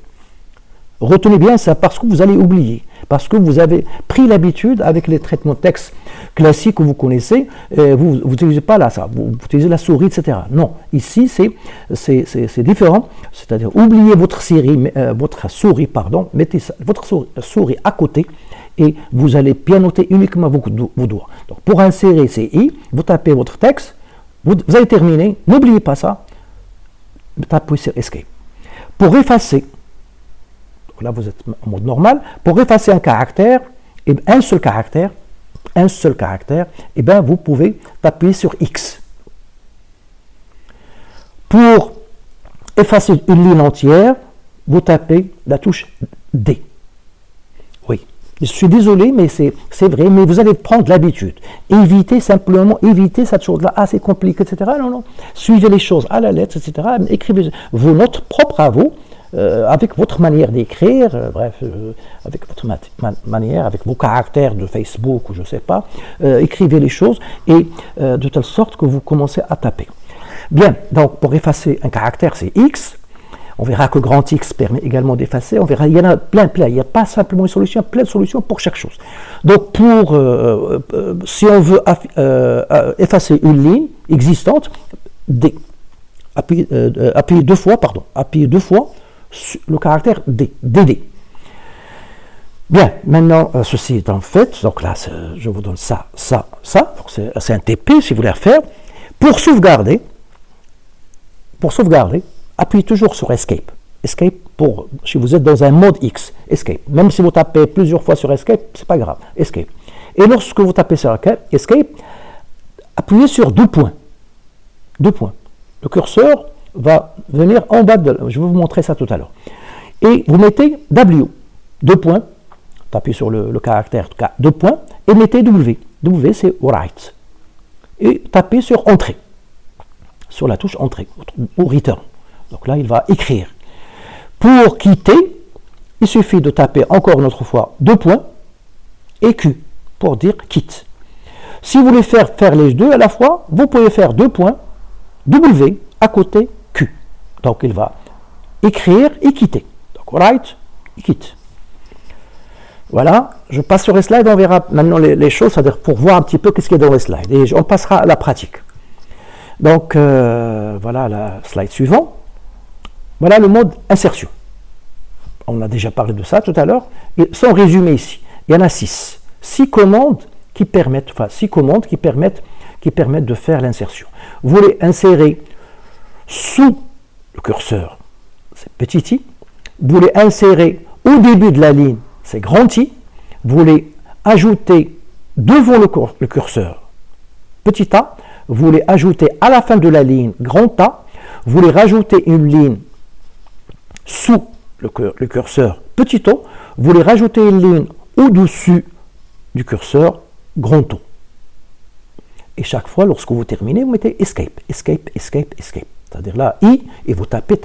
Retenez bien ça parce que vous allez oublier, parce que vous avez pris l'habitude avec les traitements de texte classique que vous connaissez, vous n'utilisez pas là ça, vous utilisez la souris, etc. Non, ici c'est différent, c'est-à-dire oubliez votre souris, mettez votre souris à côté et vous allez pianoter uniquement vos doigts. Donc pour insérer ces i, vous tapez votre texte, vous allez terminer, n'oubliez pas ça, tapez sur Escape. Pour effacer, là vous êtes en mode normal, pour effacer un caractère, et un seul caractère, et bien vous pouvez taper sur X. Pour effacer une ligne entière, vous tapez la touche D. Oui, je suis désolé, mais c'est vrai, mais vous allez prendre l'habitude. Évitez cette chose-là, c'est compliqué, etc. Non, suivez les choses à la lettre, etc. Écrivez vos notes propres à vous, avec votre manière d'écrire, avec votre manière, avec vos caractères de Facebook ou je ne sais pas, écrivez les choses et de telle sorte que vous commencez à taper. Bien, donc pour effacer un caractère, c'est X. On verra que grand X permet également d'effacer. On verra, il y en a plein. Il n'y a pas simplement une solution, plein de solutions pour chaque chose. Donc si on veut effacer une ligne existante, D. Appuyez deux fois le caractère D, DD. Bien, maintenant, ceci étant fait, donc là, je vous donne ça. Donc c'est un TP, si vous voulez refaire. Pour sauvegarder, appuyez toujours sur Escape. Escape si vous êtes dans un mode X, Escape. Même si vous tapez plusieurs fois sur Escape, c'est pas grave, Escape. Et lorsque vous tapez sur Escape, appuyez sur deux points. Le curseur va venir en bas je vais vous montrer ça tout à l'heure. Et vous mettez W, deux points, tapez sur le caractère, deux points, et mettez W. W, c'est Write. Et tapez sur Entrée, sur la touche Entrée, ou Return. Donc là, il va écrire. Pour quitter, il suffit de taper encore une autre fois deux points, et Q, pour dire quitte. Si vous voulez faire les deux à la fois, vous pouvez faire deux points, W, à côté, Q. Donc il va écrire et quitter. Donc write et quitte. Voilà, je passe sur les slides, on verra maintenant les choses, c'est-à-dire pour voir un petit peu qu'est-ce qu'il y a dans les slides. Et on passera à la pratique. Donc voilà la slide suivante. Voilà le mode insertion. On a déjà parlé de ça tout à l'heure. Sans résumer ici, il y en a 6. 6 commandes qui permettent de faire l'insertion. Vous voulez insérer sous le curseur, c'est petit i. Vous voulez insérer au début de la ligne, c'est grand I. Vous voulez ajouter devant le curseur, petit a. Vous voulez ajouter à la fin de la ligne, grand A. Vous voulez rajouter une ligne sous le curseur, petit o. Vous voulez rajouter une ligne au-dessus du curseur, grand O. Et chaque fois, lorsque vous terminez, vous mettez Escape, Escape, Escape, Escape. C'est-à-dire là, I, et vous tapez.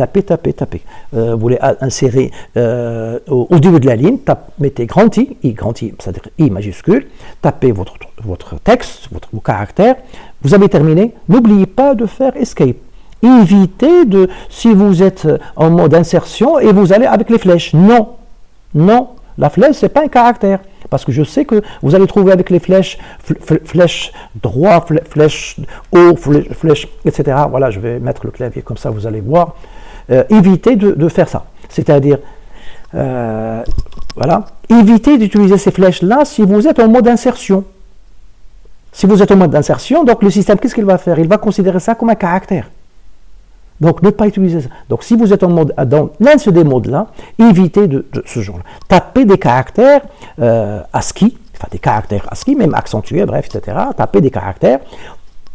Vous voulez insérer au début de la ligne, mettez grand I, c'est-à-dire I majuscule, tapez votre texte, vos caractères, vous avez terminé. N'oubliez pas de faire Escape. Évitez si vous êtes en mode insertion et vous allez avec les flèches. Non, la flèche, ce n'est pas un caractère. Parce que je sais que vous allez trouver avec les flèches, flèche droit, flèche haut, flèche, etc. Voilà, je vais mettre le clavier comme ça, vous allez voir. Évitez de faire ça. C'est-à-dire, voilà, évitez d'utiliser ces flèches-là si vous êtes en mode insertion. Si vous êtes en mode d'insertion, donc le système, qu'est-ce qu'il va faire? Il va considérer ça comme un caractère. Donc, ne pas utiliser ça. Donc, si vous êtes en mode, dans l'un de ces modes-là, évitez de ce genre-là. Tapez des caractères ASCII, enfin des caractères ASCII, même accentués, bref, etc. Tapez des caractères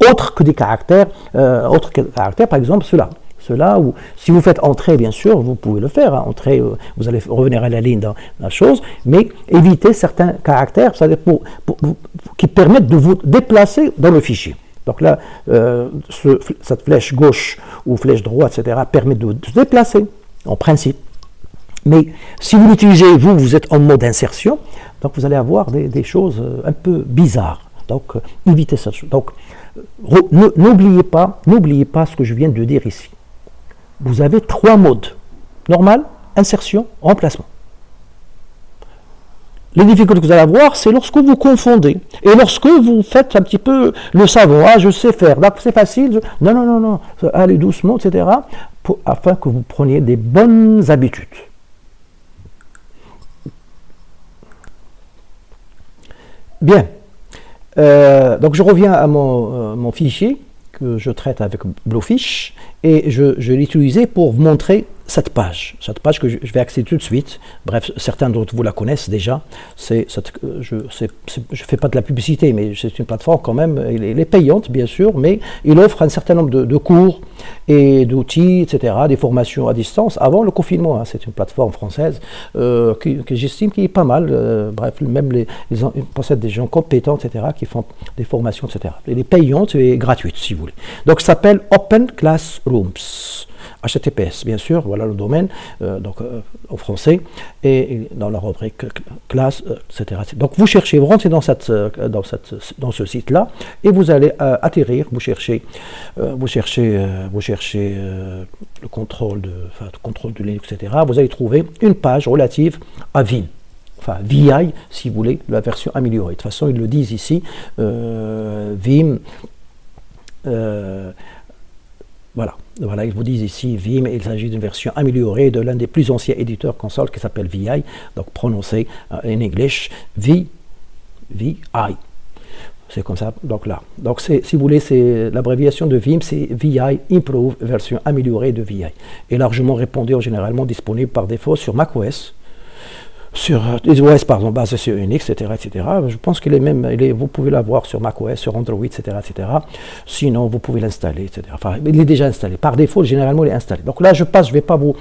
autres que des caractères, par exemple, ceux-là où, si vous faites entrer, bien sûr, vous pouvez le faire. Hein, entrer, vous allez revenir à la ligne dans la chose, mais évitez certains caractères, c'est-à-dire qui permettent de vous déplacer dans le fichier. Donc là, cette flèche gauche ou flèche droite, etc., permet de se déplacer, en principe. Mais si vous l'utilisez, vous êtes en mode insertion, donc vous allez avoir des choses un peu bizarres. Donc, évitez ça. Donc, n'oubliez pas ce que je viens de dire ici. Vous avez 3 modes. Normal, insertion, remplacement. Les difficultés que vous allez avoir, c'est lorsque vous confondez. Et lorsque vous faites un petit peu le savant. Ah, je sais faire, c'est facile. Non, non, non, non. Allez doucement, etc. Afin que vous preniez des bonnes habitudes. Bien. Donc je reviens à mon fichier que je traite avec Bluefish et je l'ai utilisé pour vous montrer cette page que je vais accéder tout de suite. Bref, certains d'entre vous la connaissent déjà. Je ne fais pas de la publicité, mais c'est une plateforme quand même. Elle est payante, bien sûr, mais il offre un certain nombre de cours et d'outils, etc., des formations à distance avant le confinement. Hein. C'est une plateforme française que j'estime qui est pas mal. Bref, même ils possèdent des gens compétents, etc., qui font des formations, etc. Elle est payante et gratuite, si vous voulez. Donc, ça s'appelle Open Classrooms. HTTPS, bien sûr, voilà le domaine, en français, et dans la rubrique classe, etc., etc. Donc vous cherchez, vous rentrez dans ce site-là, et vous allez atterrir, vous cherchez le contrôle de Linux, etc. Vous allez trouver une page relative à Vim. Enfin, VI, si vous voulez, la version améliorée. De toute façon, ils le disent ici, Vim, voilà, ils vous disent ici Vim, il s'agit d'une version améliorée de l'un des plus anciens éditeurs console qui s'appelle VI, donc prononcé en English VI. C'est comme ça, donc là. Donc si vous voulez, c'est l'abréviation de Vim, c'est VI Improve, version améliorée de VI. Et largement répandue, généralement disponible par défaut sur macOS. Sur les OS basés sur Unix, etc., etc. Je pense qu'il est même, vous pouvez l'avoir sur macOS, sur Android, etc., etc. Sinon, vous pouvez l'installer, etc. Enfin, il est déjà installé. Par défaut, généralement, il est installé. Donc là, je ne vais pas vous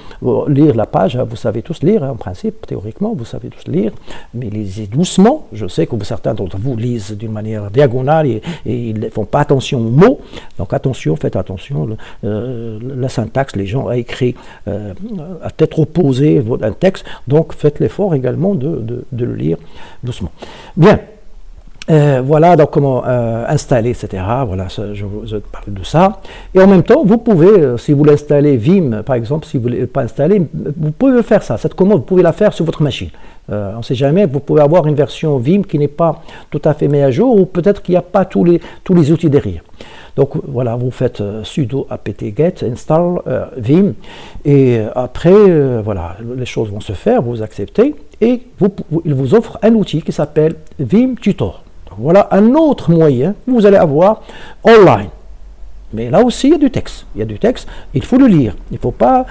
lire la page. Vous savez tous lire, en principe, théoriquement, vous savez tous lire. Mais lisez doucement. Je sais que certains d'entre vous lisent d'une manière diagonale et ils ne font pas attention aux mots. Donc attention, faites attention. La syntaxe, les gens ont écrit à tête opposée un texte. Donc faites l'effort également de le lire doucement. Bien, voilà donc comment installer, etc. Voilà, je vous parle de ça. Et en même temps, vous pouvez, si vous l'installez Vim, par exemple, si vous ne l'avez pas installé, vous pouvez faire ça. Cette commande, vous pouvez la faire sur votre machine. On ne sait jamais, vous pouvez avoir une version Vim qui n'est pas tout à fait mise à jour, ou peut-être qu'il n'y a pas tous les outils derrière. Donc voilà, vous faites sudo apt-get install Vim, et après, voilà, les choses vont se faire, vous acceptez, et il vous offre un outil qui s'appelle Vim Tutor. Donc, voilà un autre moyen que vous allez avoir online. Mais là aussi, il y a du texte. Il y a du texte, il faut le lire. Il ne faut pas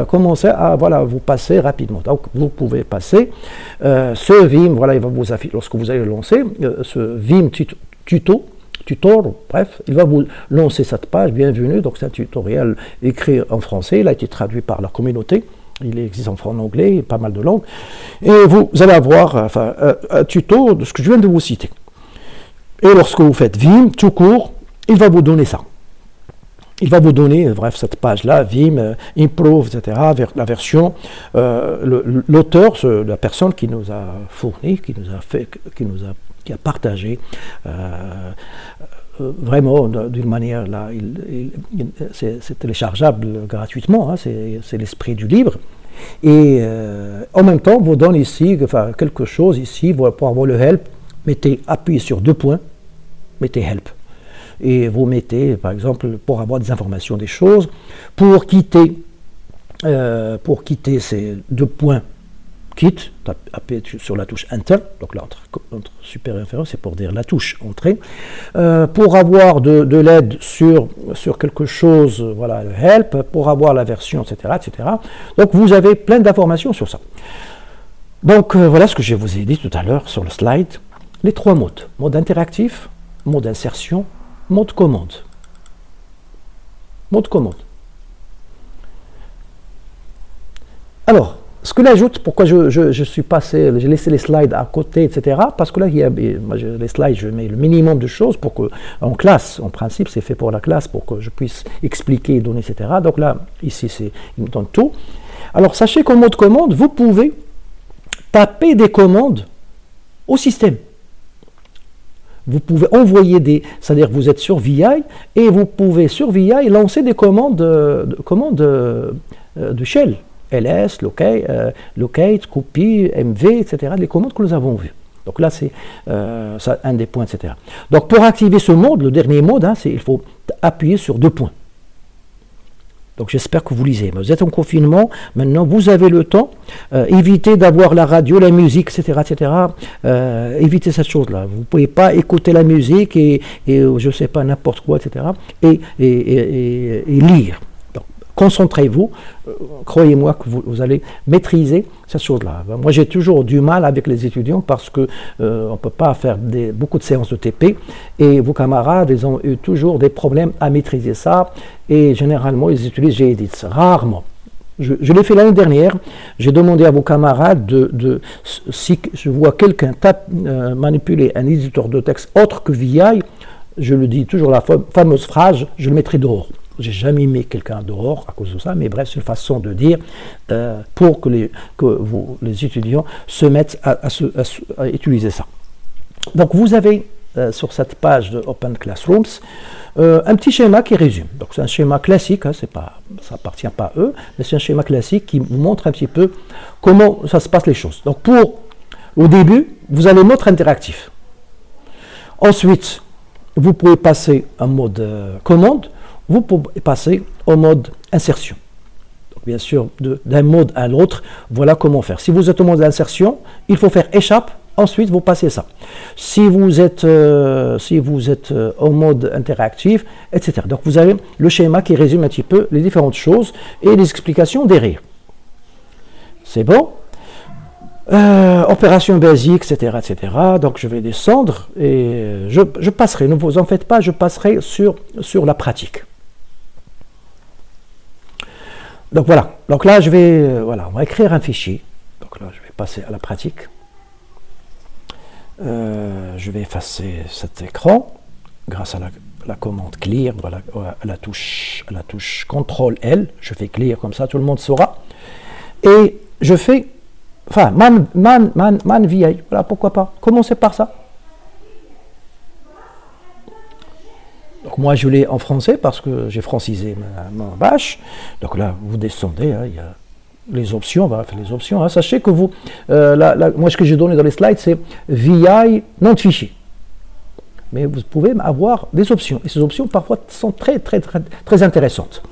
commencer à vous passer rapidement. Donc, vous pouvez passer ce Vim, voilà, il va vous afficher, lorsque vous allez le lancer, ce Vim Tutor, bref, il va vous lancer cette page, bienvenue. Donc, c'est un tutoriel écrit en français, il a été traduit par la communauté. Il existe en anglais, pas mal de langues. Et vous allez avoir un tuto de ce que je viens de vous citer. Et lorsque vous faites Vim, tout court, il va vous donner ça. Il va vous donner, bref, cette page-là, Vim, Improve, etc., la version, l'auteur, la personne qui nous a fourni, qui a partagé, vraiment d'une manière, là, c'est téléchargeable gratuitement, hein, c'est l'esprit du libre. Et en même temps, vous donne ici quelque chose, ici, pour avoir le help, appuyez sur 2 points, mettez help. Et vous mettez, par exemple, pour avoir des informations des choses, pour quitter ces 2 points, quitte, appuyez sur la touche Enter, donc là, entre supérieur et inférieur, c'est pour dire la touche Entrée. Pour avoir de l'aide sur quelque chose, voilà, le help, pour avoir la version, etc., etc. Donc vous avez plein d'informations sur ça. Donc voilà ce que je vous ai dit tout à l'heure sur le slide. Les 3 modes. Mode interactif, mode insertion, mode commande. Mode commande. Alors, ce que j'ajoute, pourquoi je suis passé, j'ai laissé les slides à côté, etc. Parce que là, les slides, je mets le minimum de choses pour que, en classe, en principe, c'est fait pour la classe, pour que je puisse expliquer, donner, etc. Donc là, ici, il me donne tout. Alors, sachez qu'en mode commande, vous pouvez taper des commandes au système. Vous pouvez envoyer c'est-à-dire que vous êtes sur VI, et vous pouvez sur VI lancer des commandes de shell. ls, locate, copy, mv, etc. Les commandes que nous avons vues. Donc là, c'est un des points, etc. Donc pour activer ce mode, le dernier mode, il faut appuyer sur 2 points. Donc j'espère que vous lisez. Mais vous êtes en confinement, maintenant vous avez le temps. Évitez d'avoir la radio, la musique, etc. Évitez cette chose-là. Vous ne pouvez pas écouter la musique et je ne sais pas, n'importe quoi, etc. Et lire. Donc, concentrez-vous. Croyez-moi que vous allez maîtriser cette chose-là. Moi j'ai toujours du mal avec les étudiants parce qu'on ne peut pas faire beaucoup de séances de TP et vos camarades ils ont eu toujours des problèmes à maîtriser ça et généralement ils utilisent Gedit, rarement. Je l'ai fait l'année dernière, j'ai demandé à vos camarades si je vois quelqu'un manipuler un éditeur de texte autre que VI, je le dis toujours la fameuse phrase, je le mettrai dehors. J'ai jamais mis quelqu'un dehors à cause de ça, mais bref, c'est une façon de dire pour que les étudiants se mettent à utiliser ça. Donc vous avez sur cette page de Open Classrooms un petit schéma qui résume. Donc c'est un schéma classique, ça appartient pas à eux, mais c'est un schéma classique qui vous montre un petit peu comment ça se passe les choses. Donc au début, vous avez notre interactif. Ensuite, vous pouvez passer en mode commande. Vous pouvez passer au mode insertion. Donc, bien sûr, d'un mode à l'autre, voilà comment faire. Si vous êtes au mode insertion, il faut faire échappe, ensuite vous passez ça. Si vous êtes au mode interactif, etc. Donc vous avez le schéma qui résume un petit peu les différentes choses et les explications derrière. C'est bon? Opération basique, etc., etc. Donc je vais descendre et je passerai, ne vous en faites pas, je passerai sur la pratique. Donc voilà, donc là on va écrire un fichier. Donc là je vais passer à la pratique. Je vais effacer cet écran grâce à la commande clear, voilà, à la touche CTRL L. Je fais clear comme ça, tout le monde saura. Et je fais, man VI, voilà, pourquoi pas. Commencez par ça. Donc moi je l'ai en français parce que j'ai francisé ma bâche. Donc là vous descendez, il y a les options, les options. Sachez que moi ce que j'ai donné dans les slides c'est VI nom de fichier. Mais vous pouvez avoir des options et ces options parfois sont très intéressantes.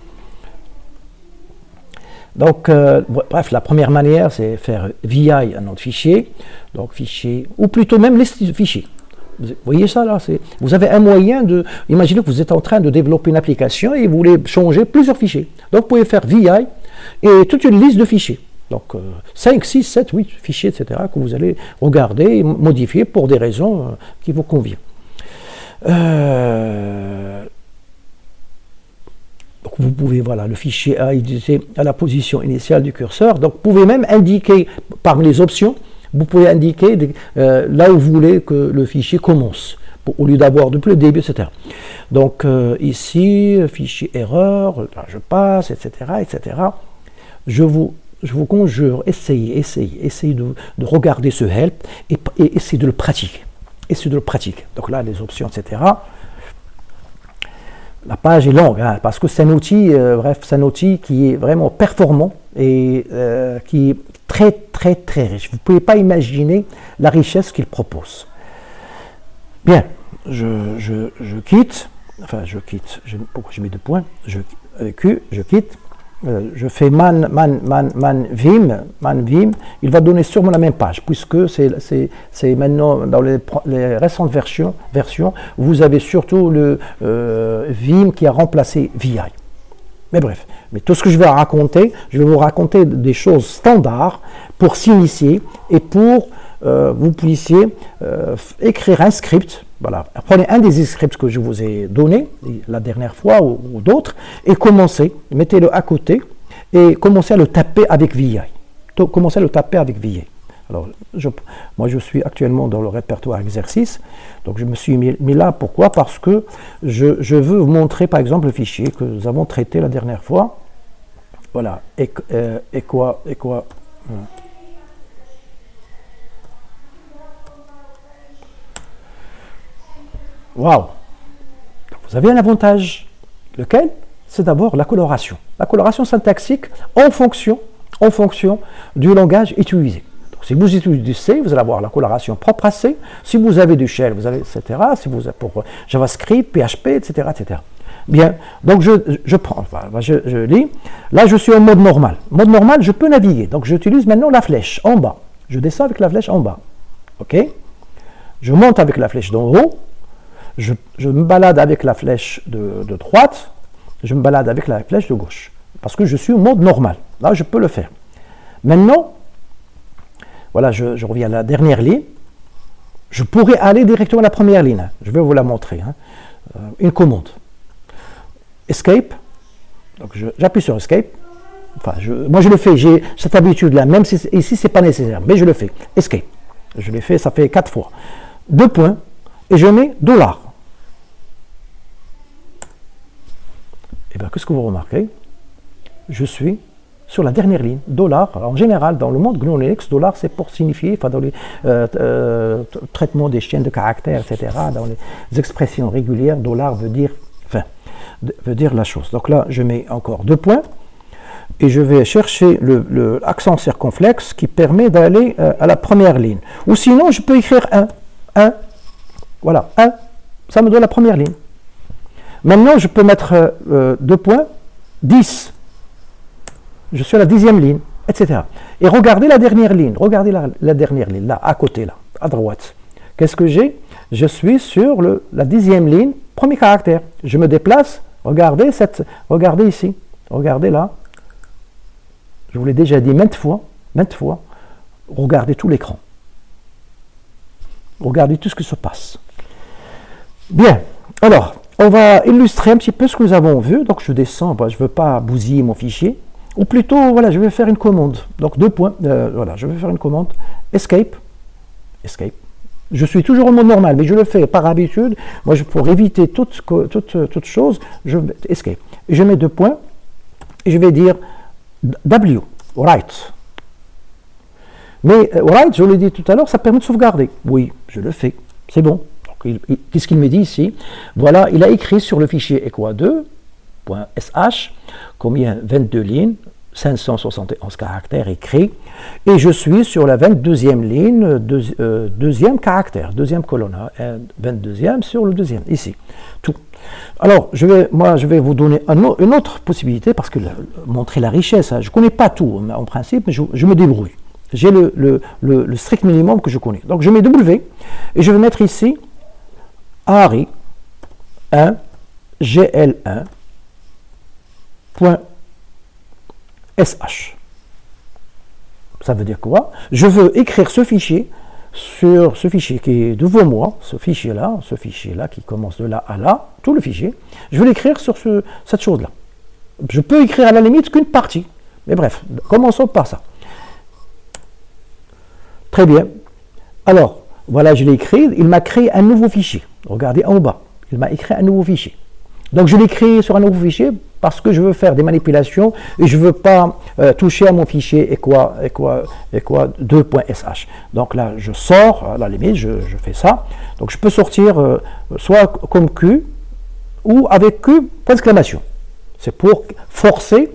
Donc bref, la première manière c'est faire VI un nom de fichier, donc fichier ou plutôt même liste de fichiers. Vous voyez ça là, vous avez un moyen de, imaginez que vous êtes en train de développer une application et vous voulez changer plusieurs fichiers. Donc vous pouvez faire VI et toute une liste de fichiers. Donc 5, 6, 7, 8 fichiers, etc. que vous allez regarder et modifier pour des raisons qui vous conviennent. Donc vous pouvez, voilà, le fichier A est à la position initiale du curseur. Donc vous pouvez même indiquer parmi les options, vous pouvez indiquer là où vous voulez que le fichier commence, au lieu d'avoir depuis le début, etc. Donc ici, fichier erreur, là je passe, etc. Je vous conjure, essayez de regarder ce help et essayez de le pratiquer. Donc là, les options, etc. La page est longue, parce que c'est un outil, c'est un outil qui est vraiment performant et qui est très riche. Vous ne pouvez pas imaginer la richesse qu'il propose. Bien, je quitte, pourquoi j'ai mis 2 points, je quitte, je fais man vim, il va donner sûrement la même page, puisque c'est maintenant, dans les récentes versions, vous avez surtout le vim qui a remplacé vi. Mais bref, tout ce que je vais vous raconter des choses standards pour s'initier et pour vous puissiez écrire un script. Voilà, prenez un des scripts que je vous ai donné la dernière fois ou d'autres et commencez, mettez-le à côté et commencez à le taper avec VI. Alors, moi je suis actuellement dans le répertoire exercice, donc je me suis mis là, pourquoi? Parce que je veux vous montrer par exemple le fichier que nous avons traité la dernière fois. Voilà, et quoi Waouh! Vous avez un avantage. Lequel? C'est d'abord la coloration. La coloration syntaxique en fonction en fonction du langage utilisé. Donc, si vous utilisez du C, vous allez avoir la coloration propre à C. Si vous avez du Shell, vous avez, etc. Si vous avez pour JavaScript, PHP, etc., etc. Bien, donc je prends, enfin, je lis. Là, je suis en mode normal. Mode normal, je peux naviguer. Donc, j'utilise maintenant la flèche en bas. Je descends avec la flèche en bas. OK? Je monte avec la flèche d'en haut. Je me balade avec la flèche de droite. Je me balade avec la flèche de gauche. Parce que je suis en mode normal. Là, je peux le faire. Maintenant, voilà, je reviens à la dernière ligne. Je pourrais aller directement à la première ligne. Je vais vous la montrer. Une commande. Escape. Donc, j'appuie sur Escape. Enfin, moi, je le fais. J'ai cette habitude-là. Même si ici, ce n'est pas nécessaire. Mais je le fais. Escape. Je l'ai fait, ça fait 4 fois. 2 points. Et je mets $. Et bien, qu'est-ce que vous remarquez? Je suis sur la dernière ligne. $. En général, dans le monde GNU Linux, $, c'est pour signifier, enfin, dans les traitements des chaînes de caractères, etc., dans les expressions régulières, $veut dire la chose. Donc là, je mets encore 2 points. Et je vais chercher l'accent circonflexe qui permet d'aller à la première ligne. Ou sinon, je peux écrire 1. 1. Voilà, 1. Ça me donne la première ligne. Maintenant, je peux mettre 2 points. 10. Je suis à la 10e ligne, etc. Et regardez la dernière ligne. Regardez la dernière ligne, là, à côté, là, à droite. Qu'est-ce que j'ai? Je suis sur la 10e ligne, premier caractère. Je me déplace. Regardez ici. Regardez là. Je vous l'ai déjà dit maintes fois, regardez tout l'écran. Regardez tout ce qui se passe. Bien, alors, on va illustrer un petit peu ce que nous avons vu. Donc, je descends, je ne veux pas bousiller mon fichier. Ou plutôt, voilà, je vais faire une commande. Donc, 2 points, voilà, je vais faire une commande. Escape. Je suis toujours en mode normal, mais je le fais par habitude. Moi, pour éviter toute chose, je vais Escape. Je mets 2 points, et je vais dire W, write. Mais write, je l'ai dit tout à l'heure, ça permet de sauvegarder. Oui, je le fais. C'est bon. Qu'est-ce qu'il me dit ici? Voilà, il a écrit sur le fichier equa2.sh, combien? 22 lignes, 571 caractères écrits. Et je suis sur la 22e ligne, deuxième caractère, deuxième colonne, 22e sur le deuxième, ici. Tout. Alors, je vais vous donner une autre possibilité, parce que montrer la richesse, je ne connais pas tout en principe, mais je me débrouille. J'ai le strict minimum que je connais. Donc, je mets W, et je vais mettre ici ARI 1 GL1.sh. Ça veut dire quoi? Je veux écrire ce fichier sur ce fichier qui est devant moi, ce fichier-là qui commence de là à là, tout le fichier, je vais l'écrire sur cette chose-là. Je peux écrire à la limite qu'une partie, mais bref, commençons par ça. Très bien. Alors, voilà, je l'ai écrit, il m'a créé un nouveau fichier. Regardez en bas, il m'a écrit un nouveau fichier. Donc, je l'ai créé sur un nouveau fichier parce que je veux faire des manipulations et je ne veux pas toucher à mon fichier equa2.sh. Donc là, je sors, à la limite, je fais ça. Donc, je peux sortir soit comme Q ou avec Q, point d'exclamation. C'est pour forcer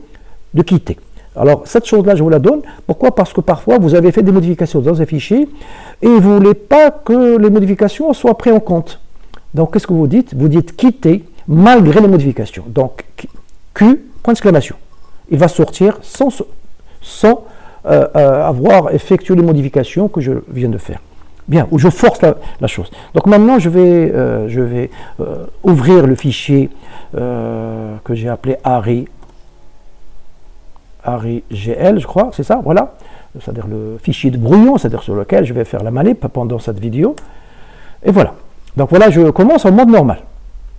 de quitter. Alors, cette chose-là, je vous la donne. Pourquoi? Parce que parfois, vous avez fait des modifications dans un fichier et vous ne voulez pas que les modifications soient prises en compte. Donc, qu'est-ce que vous dites? Vous dites quitter malgré les modifications. Donc, Q, point d'exclamation. Il va sortir sans avoir effectué les modifications que je viens de faire. Bien, ou je force la chose. Donc maintenant, je vais ouvrir le fichier que j'ai appelé ARI-GL, je crois, c'est ça, voilà. C'est-à-dire le fichier de brouillon, c'est-à-dire sur lequel je vais faire la manip pendant cette vidéo. Et voilà. Donc voilà, je commence en mode normal.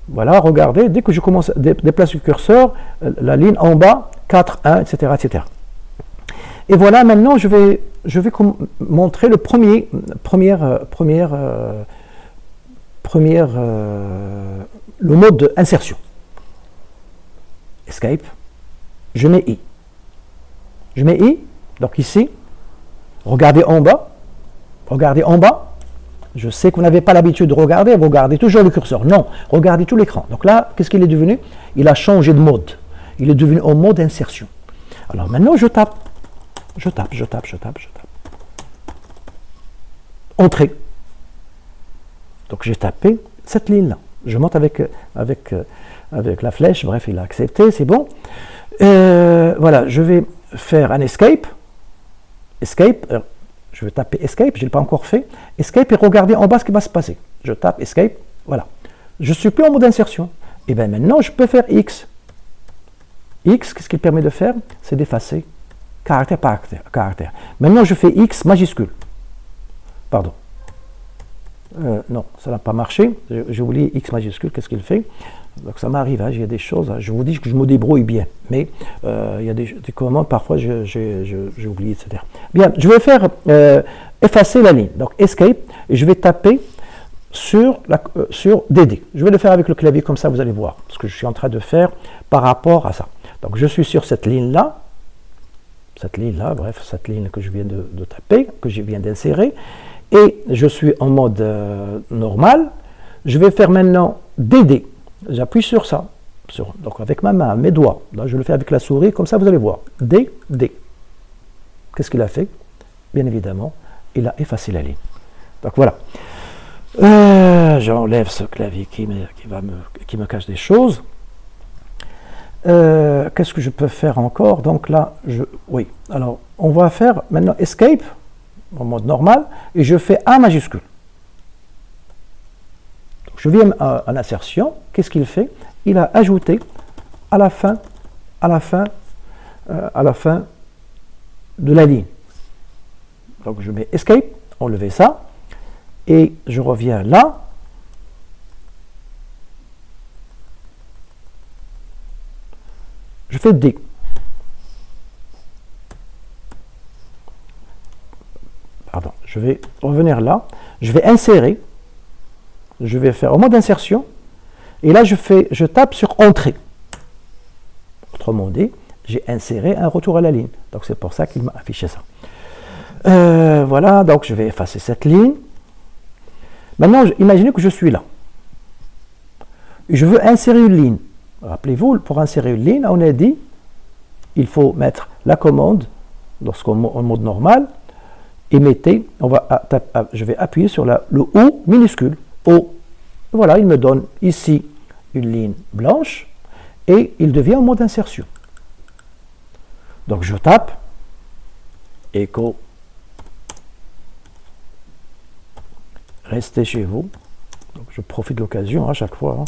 Voilà, regardez, dès que je commence à déplacer le curseur, la ligne en bas, 4, 1, etc., etc. Et voilà, maintenant, je vais montrer le le mode d'insertion. Escape, je mets I. Je mets I, donc ici, regardez en bas, je sais que vous n'avez pas l'habitude de regarder, vous regardez toujours le curseur. Non, regardez tout l'écran. Donc là, qu'est-ce qu'il est devenu? Il a changé de mode. Il est devenu en mode insertion. Alors maintenant, je tape. Je tape. Entrée. Donc j'ai tapé cette ligne-là. Je monte avec la flèche, bref, il a accepté, c'est bon. Voilà, je vais faire un escape. Escape, je vais taper escape, je ne l'ai pas encore fait. Escape et regardez en bas ce qui va se passer. Je tape escape, voilà. Je ne suis plus en mode insertion. Et bien maintenant, je peux faire X. X, qu'est-ce qu'il permet de faire? C'est d'effacer caractère par caractère. Maintenant, je fais X majuscule. Pardon. Non, ça n'a pas marché. J'ai oublié X majuscule, qu'est-ce qu'il fait? Donc ça m'arrive, hein, il y a des choses, hein, je vous dis que je me débrouille bien, mais il y a des commandes, parfois j'ai oublié, etc. Bien, je vais faire effacer la ligne. Donc Escape, et je vais taper sur DD. Je vais le faire avec le clavier, comme ça vous allez voir ce que je suis en train de faire par rapport à ça. Donc je suis sur cette ligne-là, bref, cette ligne que je viens de taper, que je viens d'insérer, et je suis en mode normal. Je vais faire maintenant DD. J'appuie sur ça, donc avec ma main, mes doigts. Là, je le fais avec la souris, comme ça vous allez voir. D. Qu'est-ce qu'il a fait? Bien évidemment, il a effacé la ligne. Donc voilà. J'enlève ce clavier qui me cache des choses. Qu'est-ce que je peux faire encore? Donc là, oui. Alors, on va faire maintenant Escape, en mode normal, et je fais A majuscule. Donc, je viens en insertion. Qu'est-ce qu'il fait? Il a ajouté à la fin de la ligne. Donc je mets Escape, enlever ça, et je reviens là. Je fais D. Pardon, je vais revenir là. Je vais insérer. Je vais faire au mode insertion. Et là, je tape sur Entrée. Autrement dit, j'ai inséré un retour à la ligne. Donc c'est pour ça qu'il m'a affiché ça. Voilà, donc je vais effacer cette ligne. Maintenant, imaginez que je suis là. Et je veux insérer une ligne. Rappelez-vous, pour insérer une ligne, on a dit, il faut mettre la commande, lorsqu'on est en mode normal, et mettez, je vais appuyer sur le O minuscule, O. Voilà, il me donne ici une ligne blanche, et il devient en mode insertion. Donc je tape, écho, restez chez vous. Donc je profite de l'occasion à chaque fois. Hein.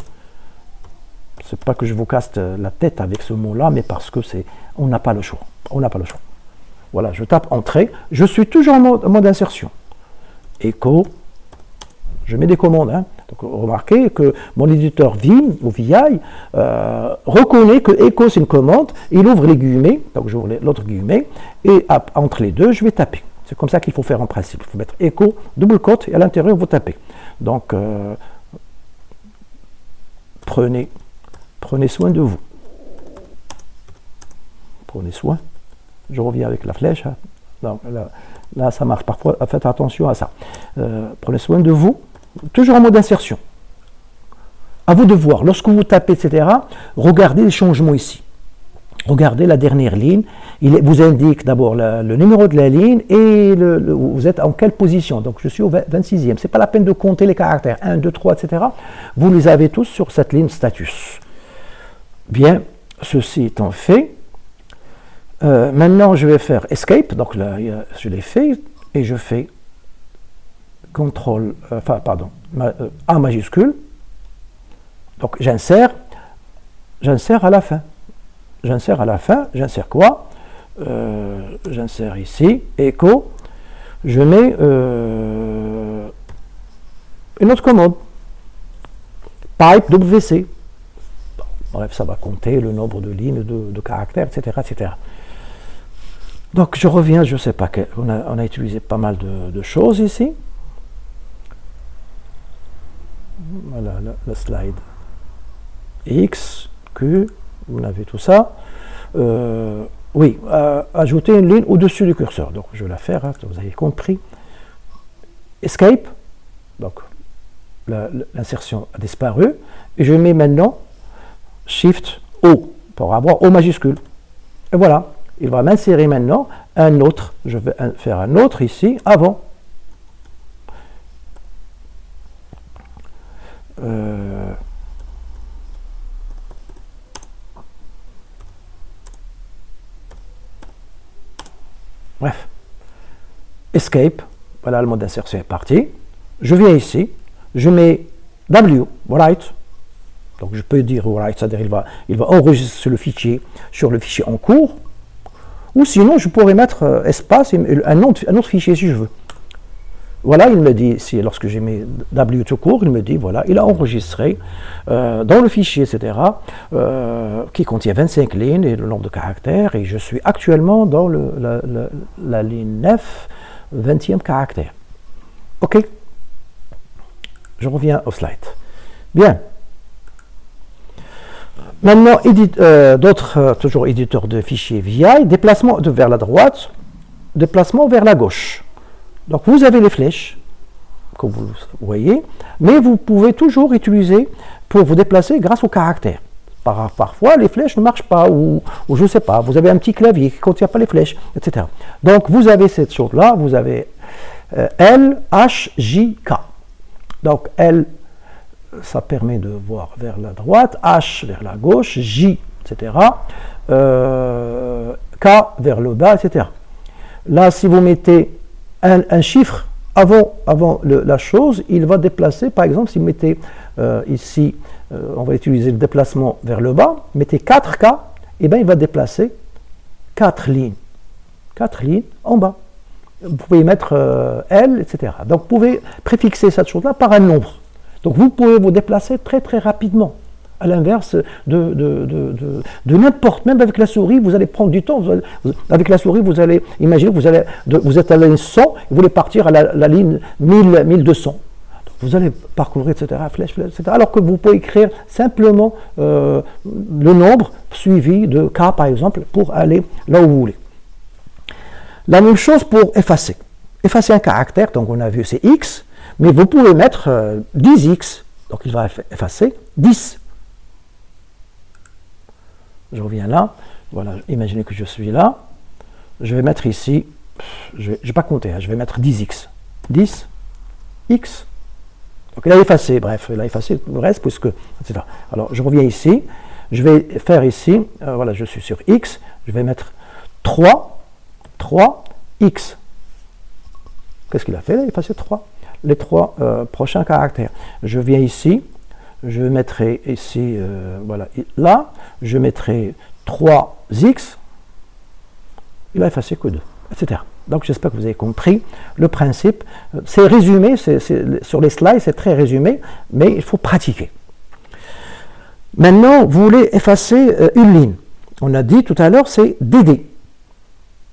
C'est pas que je vous casse la tête avec ce mot-là, mais parce que on n'a pas le choix. On n'a pas le choix. Voilà, je tape Entrée. Je suis toujours en mode insertion. Écho. Je mets des commandes. Hein. Donc, remarquez que mon éditeur Vim ou VI reconnaît que Echo c'est une commande. Il ouvre les guillemets. Donc j'ouvre l'autre guillemet. Et entre les deux, je vais taper. C'est comme ça qu'il faut faire en principe. Il faut mettre Echo, double cote, et à l'intérieur, vous tapez. Donc, prenez soin de vous. Prenez soin. Je reviens avec la flèche. Hein. Donc, là, ça marche parfois. Faites attention à ça. Prenez soin de vous. Toujours en mode insertion. À vous de voir. Lorsque vous tapez, etc., regardez les changements ici. Regardez la dernière ligne. Il vous indique d'abord le numéro de la ligne et vous êtes en quelle position. Donc, je suis au 26e. Ce n'est pas la peine de compter les caractères 1, 2, 3, etc. Vous les avez tous sur cette ligne status. Bien, ceci étant fait, maintenant je vais faire Escape. Donc là, je l'ai fait et je fais A majuscule. Donc j'insère à la fin. J'insère quoi? J'insère ici, Echo. Je mets une autre commande. Pipe WC. Bref, ça va compter le nombre de lignes, de caractères, etc. Donc je reviens, je ne sais pas, on a utilisé pas mal de choses ici. Voilà le slide. X, Q, vous avez tout ça. Oui, ajouter une ligne au-dessus du curseur. Donc je vais la faire, hein, vous avez compris. Escape, donc l'insertion a disparu. Et je mets maintenant Shift O pour avoir O majuscule. Et voilà, il va m'insérer maintenant un autre. Je vais faire un autre ici, avant. Bref. Escape. Voilà, le mode d'insertion est parti. Je viens ici. Je mets W, write. Donc je peux dire write, c'est-à-dire il va enregistrer sur le fichier en cours. Ou sinon, je pourrais mettre espace et un autre fichier si je veux. Voilà, il me dit ici, lorsque j'ai mis W tout court, il me dit, voilà, il a enregistré dans le fichier, etc., qui contient 25 lignes et le nombre de caractères, et je suis actuellement dans la ligne 9, 20e caractère. OK. Je reviens au slide. Bien. Maintenant, toujours éditeur de fichiers VI, déplacement vers la droite, déplacement vers la gauche. Donc vous avez les flèches, comme vous voyez, mais vous pouvez toujours utiliser pour vous déplacer grâce au caractère. Parfois, les flèches ne marchent pas, ou je ne sais pas, vous avez un petit clavier qui ne contient pas les flèches, etc. Donc vous avez cette chose-là, vous avez L, H, J, K. Donc L, ça permet de voir vers la droite, H vers la gauche, J, etc. K vers le bas, etc. Là, si vous mettez un chiffre avant la chose, il va déplacer, par exemple, si vous mettez ici, on va utiliser le déplacement vers le bas, mettez 4K, et bien il va déplacer 4 lignes en bas. Vous pouvez mettre L, etc. Donc vous pouvez préfixer cette chose-là par un nombre. Donc vous pouvez vous déplacer très très rapidement. À l'inverse de n'importe, même avec la souris, vous allez prendre du temps. Avec la souris, vous allez imaginer que vous êtes à la ligne 100, vous voulez partir à la ligne 1000, 1200. Donc vous allez parcourir, etc., flèche, etc. Alors que vous pouvez écrire simplement le nombre suivi de K, par exemple, pour aller là où vous voulez. La même chose pour effacer. Effacer un caractère, donc on a vu c'est X, mais vous pouvez mettre 10X. Donc il va effacer 10. Je reviens là, voilà, imaginez que je suis là, je vais mettre ici, je ne vais pas compter, je vais mettre 10x, 10, x, donc il a effacé, bref, il a effacé le reste, puisque, etc. Alors je reviens ici, je vais faire ici, voilà, je suis sur x, je vais mettre 3x. Qu'est-ce qu'il a fait? Il a effacé les 3 prochains caractères. Je viens ici, je mettrai ici, voilà, là, je mettrai 3x, il a effacé que 2, etc. Donc j'espère que vous avez compris le principe. C'est résumé, sur les slides, c'est très résumé, mais il faut pratiquer. Maintenant, vous voulez effacer une ligne. On a dit tout à l'heure, c'est DD,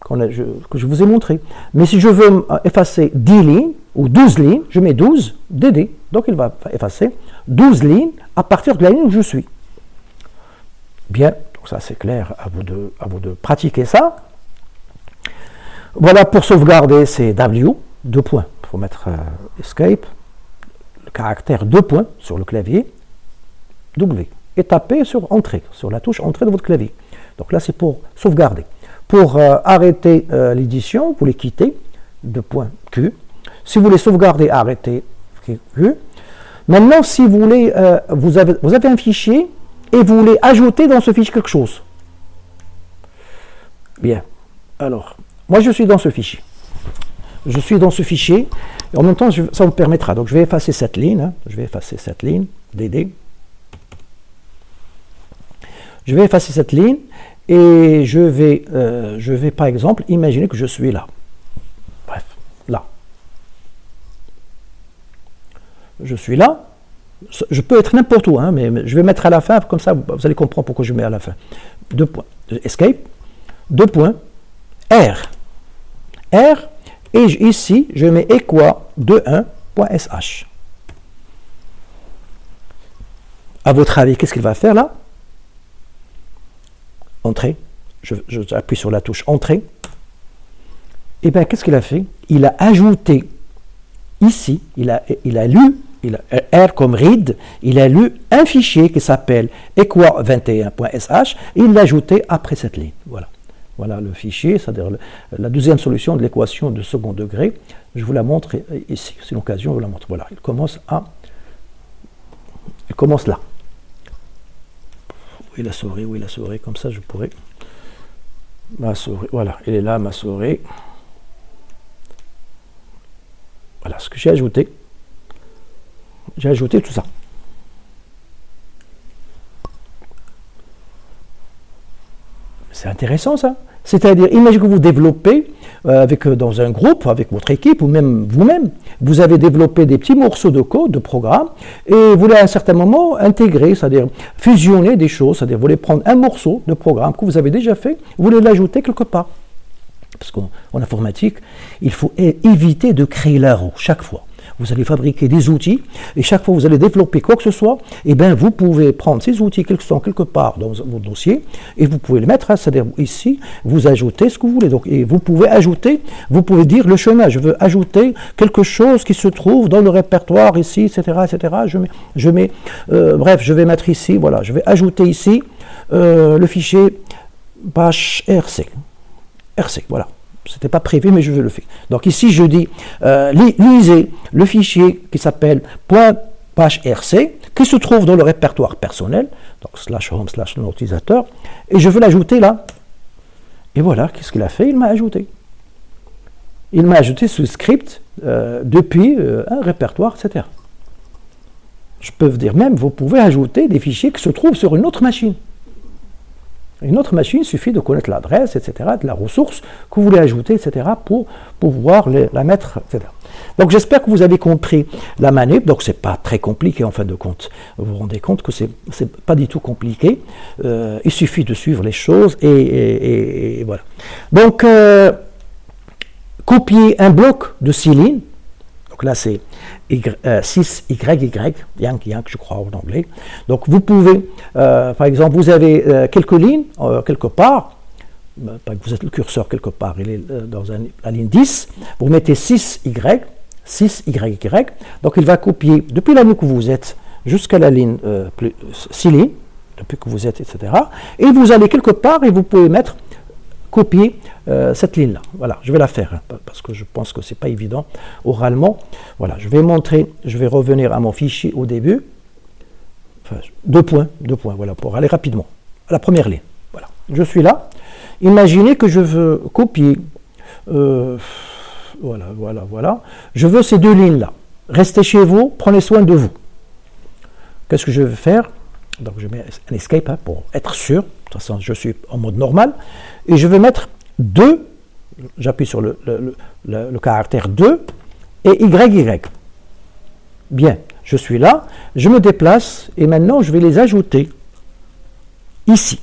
que je vous ai montré. Mais si je veux effacer 10 lignes, ou 12 lignes, je mets 12, DD. Donc il va effacer 12 lignes à partir de la ligne où je suis. Bien, donc ça c'est clair, à vous de pratiquer ça. Voilà, pour sauvegarder, c'est W, 2 points. Il faut mettre Escape, le caractère 2 points sur le clavier, W. Et taper sur Entrée, sur la touche Entrée de votre clavier. Donc là c'est pour sauvegarder. Pour arrêter l'édition, vous les quittez, 2 points Q. Si vous voulez sauvegarder, arrêtez Q. Maintenant, si vous voulez, vous avez un fichier et vous voulez ajouter dans ce fichier quelque chose. Bien. Alors, moi je suis dans ce fichier. Je suis dans ce fichier. Et en même temps, ça me permettra. Donc, je vais effacer cette ligne. Hein, je vais effacer cette ligne. DD. Je vais effacer cette ligne et je vais par exemple imaginer que je suis là. Bref, là. Je suis là. Je peux être n'importe où, hein, mais je vais mettre à la fin, comme ça vous allez comprendre pourquoi je mets à la fin. 2 points. Escape. 2 points. R. R. Et ici, je mets equa21.sh. À votre avis, qu'est-ce qu'il va faire là? Entrée. J'appuie sur la touche Entrée. Et bien, qu'est-ce qu'il a fait? Il a ajouté ici, il a lu, R comme read, il a lu un fichier qui s'appelle equa21.sh et il l'a ajouté après cette ligne. Voilà. Voilà le fichier, c'est-à-dire la deuxième solution de l'équation de second degré. Je vous la montre ici, c'est l'occasion, je vous la montre. Voilà, il commence là. Où est la souris, comme ça je pourrais... Ma souris, voilà, elle est là, ma souris. Voilà ce que j'ai ajouté. J'ai ajouté tout ça. C'est intéressant ça. C'est-à-dire, imaginez que vous développez dans un groupe, avec votre équipe, ou même vous-même, vous avez développé des petits morceaux de code, de programme, et vous voulez à un certain moment intégrer, c'est-à-dire fusionner des choses, c'est-à-dire vous voulez prendre un morceau de programme que vous avez déjà fait, vous voulez l'ajouter quelque part. Parce qu'en informatique, il faut éviter de créer la roue chaque fois. Vous allez fabriquer des outils, et chaque fois que vous allez développer quoi que ce soit, eh bien, vous pouvez prendre ces outils qui sont quelque part dans votre dossier, et vous pouvez les mettre, c'est-à-dire ici, vous ajoutez ce que vous voulez. Donc, et vous pouvez ajouter, vous pouvez dire le chemin, je veux ajouter quelque chose qui se trouve dans le répertoire ici, etc., etc. Bref, je vais mettre ici, voilà, je vais ajouter ici le fichier bash rc. RC, voilà. C'était pas prévu, mais je le fais. Donc ici, je dis, lisez le fichier qui s'appelle .rc, qui se trouve dans le répertoire personnel, donc /home /nom utilisateur, et je veux l'ajouter là. Et voilà, qu'est-ce qu'il a fait? Il m'a ajouté. Il m'a ajouté ce script depuis un répertoire, etc. Je peux vous dire même, vous pouvez ajouter des fichiers qui se trouvent sur une autre machine. Une autre machine, il suffit de connaître l'adresse, etc., de la ressource que vous voulez ajouter, etc., pour pouvoir la mettre, etc. Donc j'espère que vous avez compris la manip. Donc c'est pas très compliqué en fin de compte. Vous vous rendez compte que c'est pas du tout compliqué. Il suffit de suivre les choses et voilà. Donc copier un bloc de 6 lignes. Donc là c'est 6YY, Yank, je crois en anglais. Donc vous pouvez, par exemple, vous avez quelques lignes quelque part, vous êtes le curseur quelque part, il est dans la ligne 10, vous mettez 6YY, donc il va copier depuis la ligne que vous êtes jusqu'à la ligne 6 lignes, depuis que vous êtes, etc. Et vous allez quelque part et vous pouvez mettre copier cette ligne-là. Voilà, je vais la faire, parce que je pense que ce n'est pas évident oralement. Voilà, je vais montrer, je vais revenir à mon fichier au début. Enfin, deux points, voilà, pour aller rapidement. À la première ligne. Voilà, je suis là. Imaginez que je veux copier, voilà. Je veux ces deux lignes-là. Restez chez vous, prenez soin de vous. Qu'est-ce que je vais faire? Donc je mets un escape pour être sûr. De toute façon, je suis en mode normal. Et je vais mettre 2, j'appuie sur le caractère 2, et YY. Bien, je suis là, je me déplace, et maintenant je vais les ajouter ici.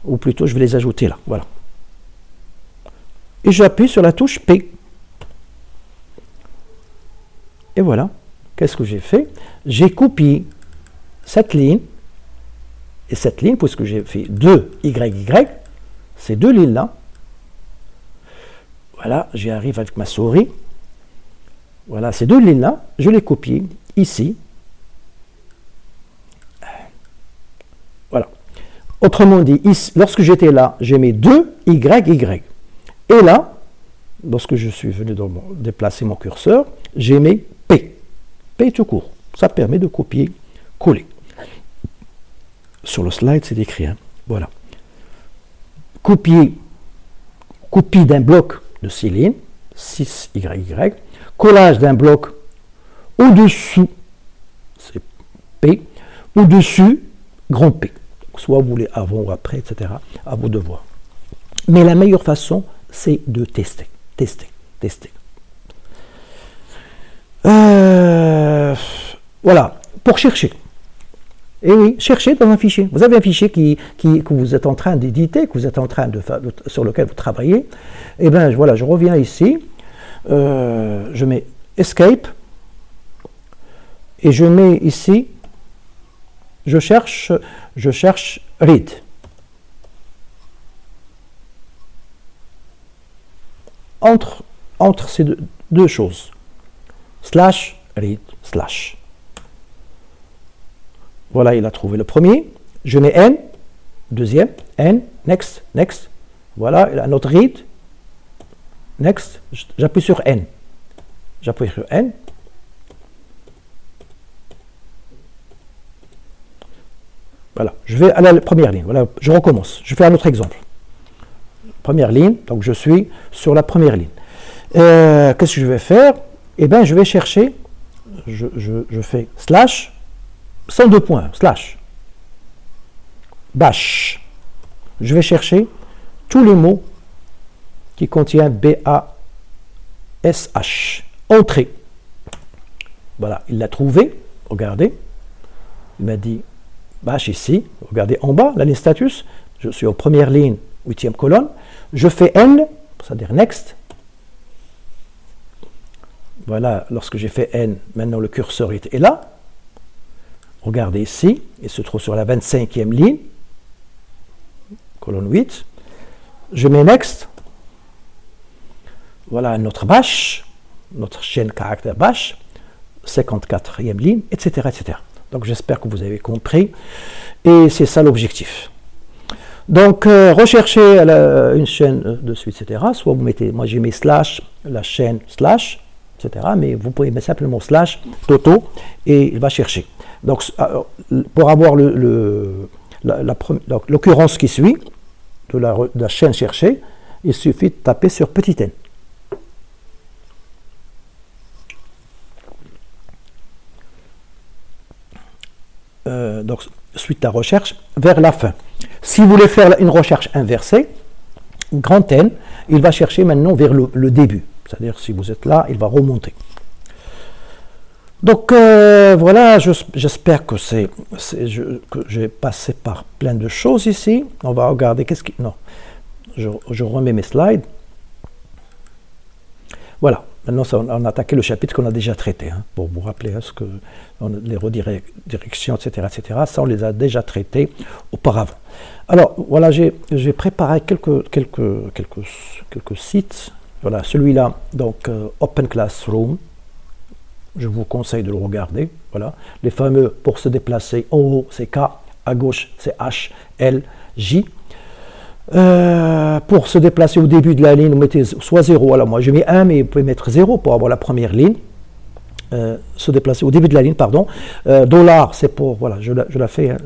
Ou plutôt, je vais les ajouter là, voilà. Et j'appuie sur la touche P. Et voilà, qu'est-ce que j'ai fait? J'ai copié cette ligne, et cette ligne, puisque j'ai fait 2YY, ces deux lignes-là, voilà, j'y arrive avec ma souris, voilà, ces deux lignes-là, je les copie ici, voilà. Autrement dit, ici, lorsque j'étais là, j'ai mis 2YY, et là, lorsque je suis venu déplacer mon curseur, j'ai mis P tout court, ça permet de copier, coller. Sur le slide, c'est écrit, hein. Voilà. Copie d'un bloc de 6 lignes, 6YY, collage d'un bloc au-dessous, c'est P, au-dessus, grand P. Donc, soit vous voulez avant ou après, etc., à vous de voir. Mais la meilleure façon, c'est de tester. Voilà, pour chercher. Et oui, cherchez dans un fichier. Vous avez un fichier que vous êtes en train d'éditer, sur lequel vous travaillez. Et bien voilà, je reviens ici, je mets Escape, et je mets ici, je cherche Read. Entre ces deux choses, /read/. Voilà, il a trouvé le premier. Je mets N, deuxième, N, next, Voilà, un autre read. Next, j'appuie sur N. J'appuie sur N. Voilà, je vais à la première ligne. Voilà, je recommence. Je fais un autre exemple. Première ligne, donc je suis sur la première ligne. Qu'est-ce que je vais faire? Eh bien, je vais chercher, je fais slash, sans deux points, slash, bash. Je vais chercher tous les mots qui contiennent B-A-S-H. Entrée. Voilà, il l'a trouvé, regardez. Il m'a dit, bash ici, regardez en bas, la ligne status. Je suis en première ligne, 8e colonne. Je fais N, c'est-à-dire next. Voilà, lorsque j'ai fait N, maintenant le curseur est là. Regardez ici, il se trouve sur la 25e ligne, colonne 8. Je mets next. Voilà notre bash, notre chaîne caractère bash, 54e ligne, etc., etc. Donc j'espère que vous avez compris. Et c'est ça l'objectif. Donc, recherchez une chaîne de suite, etc. Soit vous mettez, moi j'ai mis slash, la chaîne slash, etc. Mais vous pouvez mettre simplement slash, toto, et il va chercher. Donc, pour avoir l'occurrence qui suit, de la chaîne cherchée, il suffit de taper sur petit n. Donc, suite à recherche, vers la fin. Si vous voulez faire une recherche inversée, grand N, il va chercher maintenant vers le début. C'est-à-dire, si vous êtes là, il va remonter. Donc, voilà, j'espère que j'ai passé par plein de choses ici. On va regarder qu'est-ce qui... Non, je remets mes slides. Voilà. Maintenant, on a attaqué le chapitre qu'on a déjà traité, hein, pour vous rappeler les redirections, etc., ça, on les a déjà traités auparavant. Alors, voilà, j'ai préparé quelques sites. Voilà, celui-là, donc, Open Classroom. Je vous conseille de le regarder. Voilà, les fameux, pour se déplacer, en haut, c'est K, à gauche, c'est H, L, J. Pour se déplacer au début de la ligne, vous mettez soit 0, alors moi je mets 1, mais vous pouvez mettre 0 pour avoir la première ligne. Se déplacer au début de la ligne, pardon. Dollar, c'est pour, voilà, je la fais,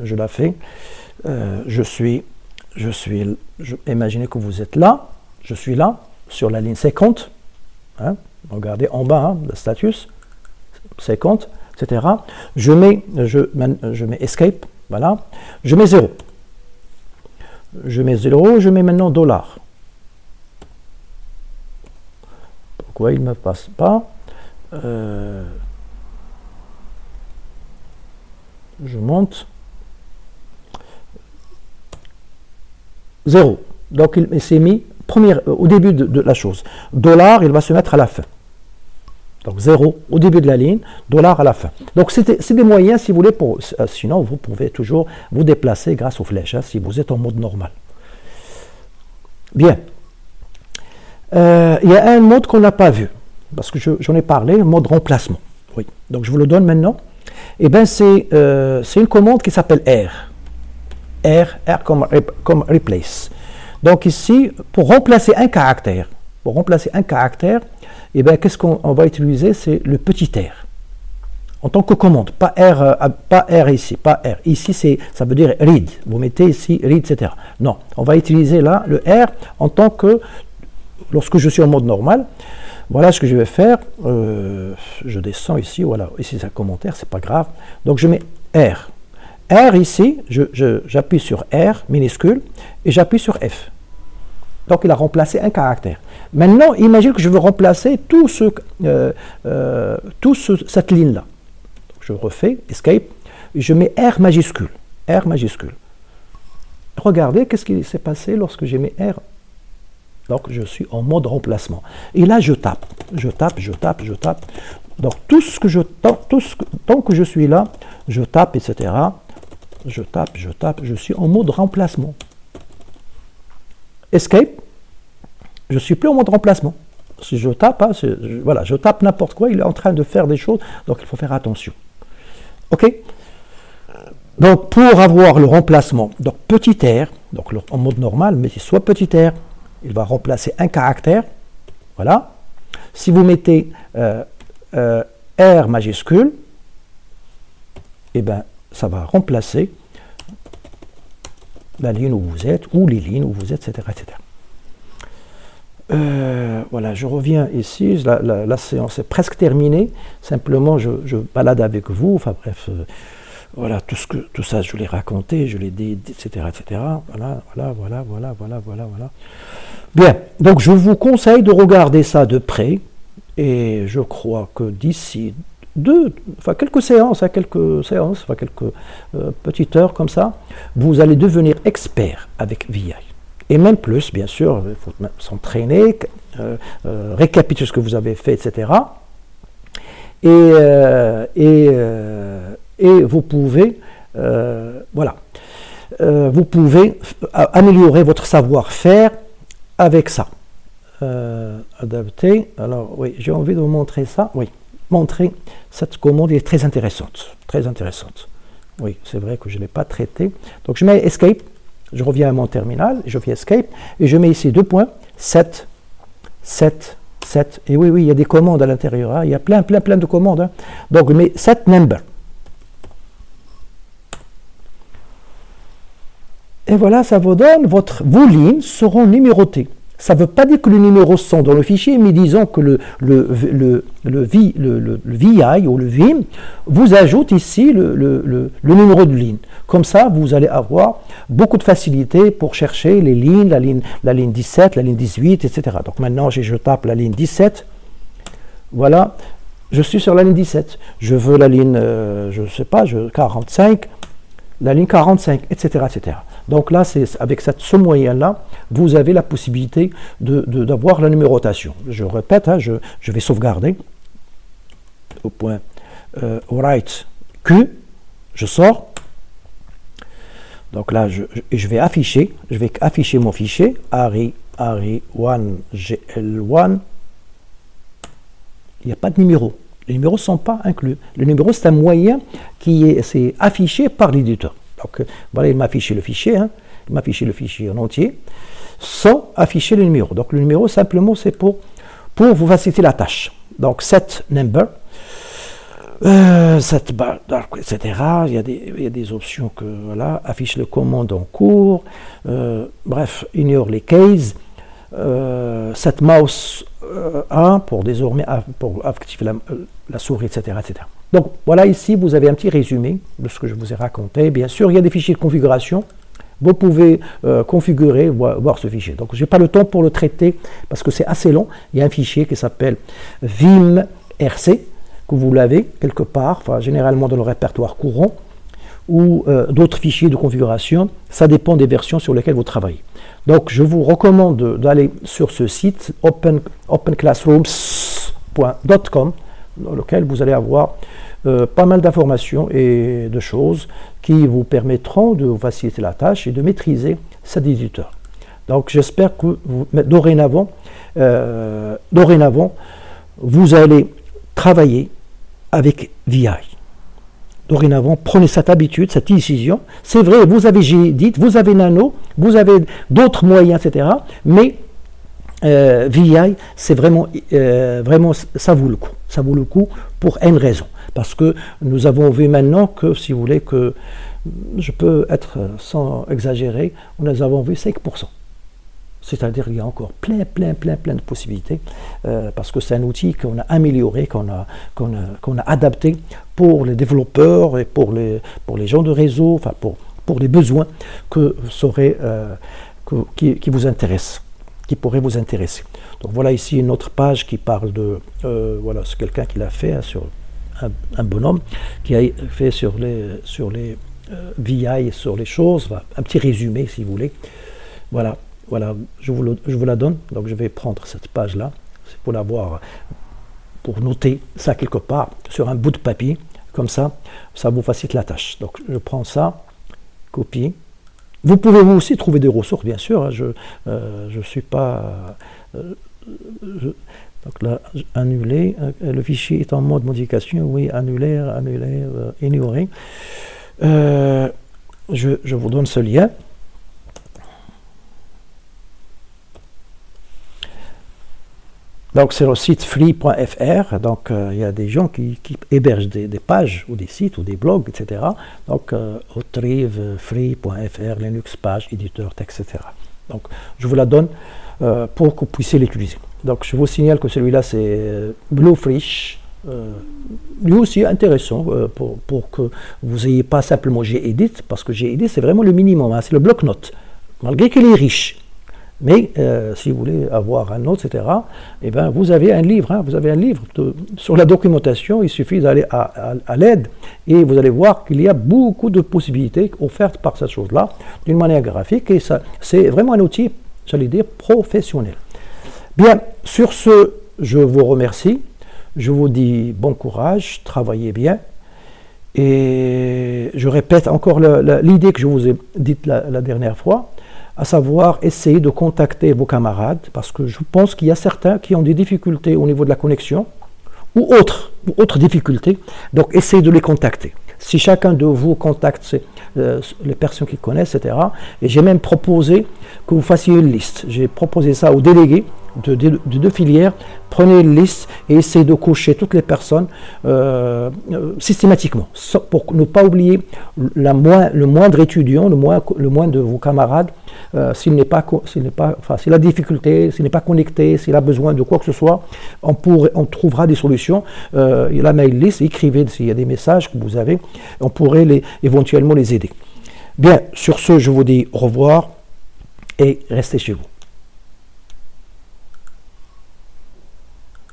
imaginez que vous êtes là, je suis là, sur la ligne 50, hein, regardez en bas, hein, le status, 50, etc. Je mets escape, voilà, je mets 0. Je mets 0, je mets maintenant dollar. Pourquoi il ne me passe pas? Je monte. 0. Donc il s'est mis au début de la chose. Dollar, il va se mettre à la fin. Donc 0 au début de la ligne, dollar à la fin. Donc c'est des moyens, si vous voulez, sinon vous pouvez toujours vous déplacer grâce aux flèches, hein, si vous êtes en mode normal. Bien. Il y a un mode qu'on n'a pas vu, parce que j'en ai parlé, le mode remplacement. Oui. Donc je vous le donne maintenant. Eh bien, c'est une commande qui s'appelle R. R comme replace. Donc ici, pour remplacer un caractère, eh bien, qu'est-ce qu'on va utiliser? C'est le petit r. En tant que commande, pas R ici, pas R. Ici, ça veut dire read. Vous mettez ici read, etc. Non, on va utiliser là le R en tant que, lorsque je suis en mode normal, voilà ce que je vais faire. Je descends ici, voilà, ici c'est un commentaire, c'est pas grave. Donc je mets R. R ici, j'appuie sur R minuscule et j'appuie sur F. Donc il a remplacé un caractère. Maintenant, imagine que je veux remplacer cette ligne-là. Je refais, escape, et je mets R majuscule. R majuscule. Regardez, qu'est-ce qui s'est passé lorsque j'ai mis R. Donc je suis en mode remplacement. Et là, je tape. Donc tant que je suis là, je tape, etc. Je tape, je suis en mode remplacement. Escape, je ne suis plus en mode remplacement. Si je tape, hein, voilà, je tape n'importe quoi, il est en train de faire des choses, donc il faut faire attention. OK? Donc pour avoir le remplacement, donc petit r, donc en mode normal, mais soit petit r, il va remplacer un caractère. Voilà. Si vous mettez R majuscule, eh ben, ça va remplacer la ligne où vous êtes, ou les lignes où vous êtes, etc. etc. Voilà, je reviens ici, la séance est presque terminée, simplement je balade avec vous, enfin bref, voilà, tout ça je l'ai raconté, je l'ai dit, etc. etc. Voilà. Bien, donc je vous conseille de regarder ça de près, et je crois que d'ici quelques séances, quelques petites heures comme ça, vous allez devenir expert avec VI. Et même plus, bien sûr, il faut s'entraîner, récapituler ce que vous avez fait, etc. Et vous pouvez, vous pouvez améliorer votre savoir-faire avec ça. Adapter. Alors, oui, j'ai envie de vous montrer ça. Oui, montrer cette commande est très intéressante. Très intéressante. Oui, c'est vrai que je ne l'ai pas traité. Donc, je mets Escape. Je reviens à mon terminal, je fais Escape, et je mets ici 2 points, 7, 7, 7. Et oui, il y a des commandes à l'intérieur, hein. Il y a plein de commandes. Hein. Donc, je mets 7 number. Et voilà, ça vous donne, vos lignes seront numérotées. Ça ne veut pas dire que les numéros sont dans le fichier, mais disons que le VI ou le VIM vous ajoute ici le numéro de ligne. Comme ça, vous allez avoir beaucoup de facilité pour chercher les lignes, la ligne 17, la ligne 18, etc. Donc maintenant, je tape la ligne 17. Voilà, je suis sur la ligne 17. Je veux la ligne, je ne sais pas, 45, la ligne 45, etc. etc. Donc là, avec ce moyen-là, vous avez la possibilité d'avoir la numérotation. Je répète, hein, je vais sauvegarder au point write Q, je sors. Donc là, je vais afficher mon fichier ARI1GL1. Il n'y a pas de numéro. Les numéros ne sont pas inclus. Le numéro, c'est un moyen qui est affiché par l'éditeur. Donc voilà, il m'a affiché le fichier, hein. Il m'a affiché le fichier en entier, sans afficher le numéro. Donc le numéro, simplement, c'est pour vous faciliter la tâche. Donc set number, set bar, etc. Il y a des options que, voilà, affiche le commande en cours, bref, ignore les cases, set mouse 1 pour désormais pour activer la souris, etc., etc. Donc voilà, ici vous avez un petit résumé de ce que je vous ai raconté. Bien sûr, il y a des fichiers de configuration. Vous pouvez configurer, voir ce fichier. Donc je n'ai pas le temps pour le traiter parce que c'est assez long. Il y a un fichier qui s'appelle vimrc, que vous l'avez quelque part, enfin, généralement dans le répertoire courant, ou d'autres fichiers de configuration. Ça dépend des versions sur lesquelles vous travaillez. Donc je vous recommande d'aller sur ce site openclassrooms.com, dans lequel vous allez avoir pas mal d'informations et de choses qui vous permettront de vous faciliter la tâche et de maîtriser cet éditeur. Donc j'espère que dorénavant, vous allez travailler avec VI. Dorénavant, prenez cette habitude, cette décision. C'est vrai, vous avez Gedit, vous avez Nano, vous avez d'autres moyens, etc. Mais VI, c'est vraiment, ça vaut le coup. Ça vaut le coup pour une raison. Parce que nous avons vu maintenant que, si vous voulez, que je peux être sans exagérer, nous avons vu 5%. C'est-à-dire qu'il y a encore plein de possibilités, parce que c'est un outil qu'on a amélioré, qu'on a adapté pour les développeurs et pour les gens de réseau, enfin pour les besoins qui vous intéressent, qui pourraient vous intéresser. Donc voilà ici une autre page qui parle de, voilà, c'est quelqu'un qui l'a fait, hein, sur un bonhomme qui a fait sur les VI, sur les choses, enfin, un petit résumé si vous voulez. Voilà, je vous la donne. Donc je vais prendre cette page-là, c'est pour l'avoir, pour noter ça quelque part sur un bout de papier, comme ça vous facilite la tâche. Donc je prends ça, copie. Vous pouvez vous aussi trouver des ressources, bien sûr. Hein, je suis pas. Donc là, annuler. Le fichier est en mode modification. Oui, annuler, ignorer. Je vous donne ce lien. Donc c'est le site free.fr, donc il y a des gens qui hébergent des pages ou des sites ou des blogs, etc. Donc Autrive, free.fr, Linux page, éditeur, texte, etc. Donc je vous la donne pour que vous puissiez l'utiliser. Donc je vous signale que celui-là c'est Bluefish. Lui aussi intéressant pour que vous n'ayez pas simplement Gedit, parce que Gedit c'est vraiment le minimum, hein, c'est le bloc-notes, malgré qu'il est riche. Mais si vous voulez avoir un autre, etc., eh ben, vous avez un livre, hein, sur la documentation. Il suffit d'aller à l'aide et vous allez voir qu'il y a beaucoup de possibilités offertes par cette chose-là d'une manière graphique, et ça, c'est vraiment un outil, j'allais dire, professionnel. Bien, sur ce, je vous remercie, je vous dis bon courage, travaillez bien, et je répète encore l'idée que je vous ai dite la dernière fois, à savoir essayer de contacter vos camarades, parce que je pense qu'il y a certains qui ont des difficultés au niveau de la connexion, ou autres difficultés, donc essayez de les contacter. Si chacun de vous contacte les personnes qui connaissent, etc., et j'ai même proposé que vous fassiez une liste. J'ai proposé ça aux délégués de deux filières. Prenez une liste et essayez de cocher toutes les personnes systématiquement, pour ne pas oublier le moindre étudiant, le moindre de vos camarades, s'il a difficulté, s'il n'est pas connecté, s'il a besoin de quoi que ce soit, on trouvera des solutions. La mail list, écrivez s'il y a des messages que vous avez, on pourrait éventuellement les aider. Bien, sur ce, je vous dis au revoir et restez chez vous.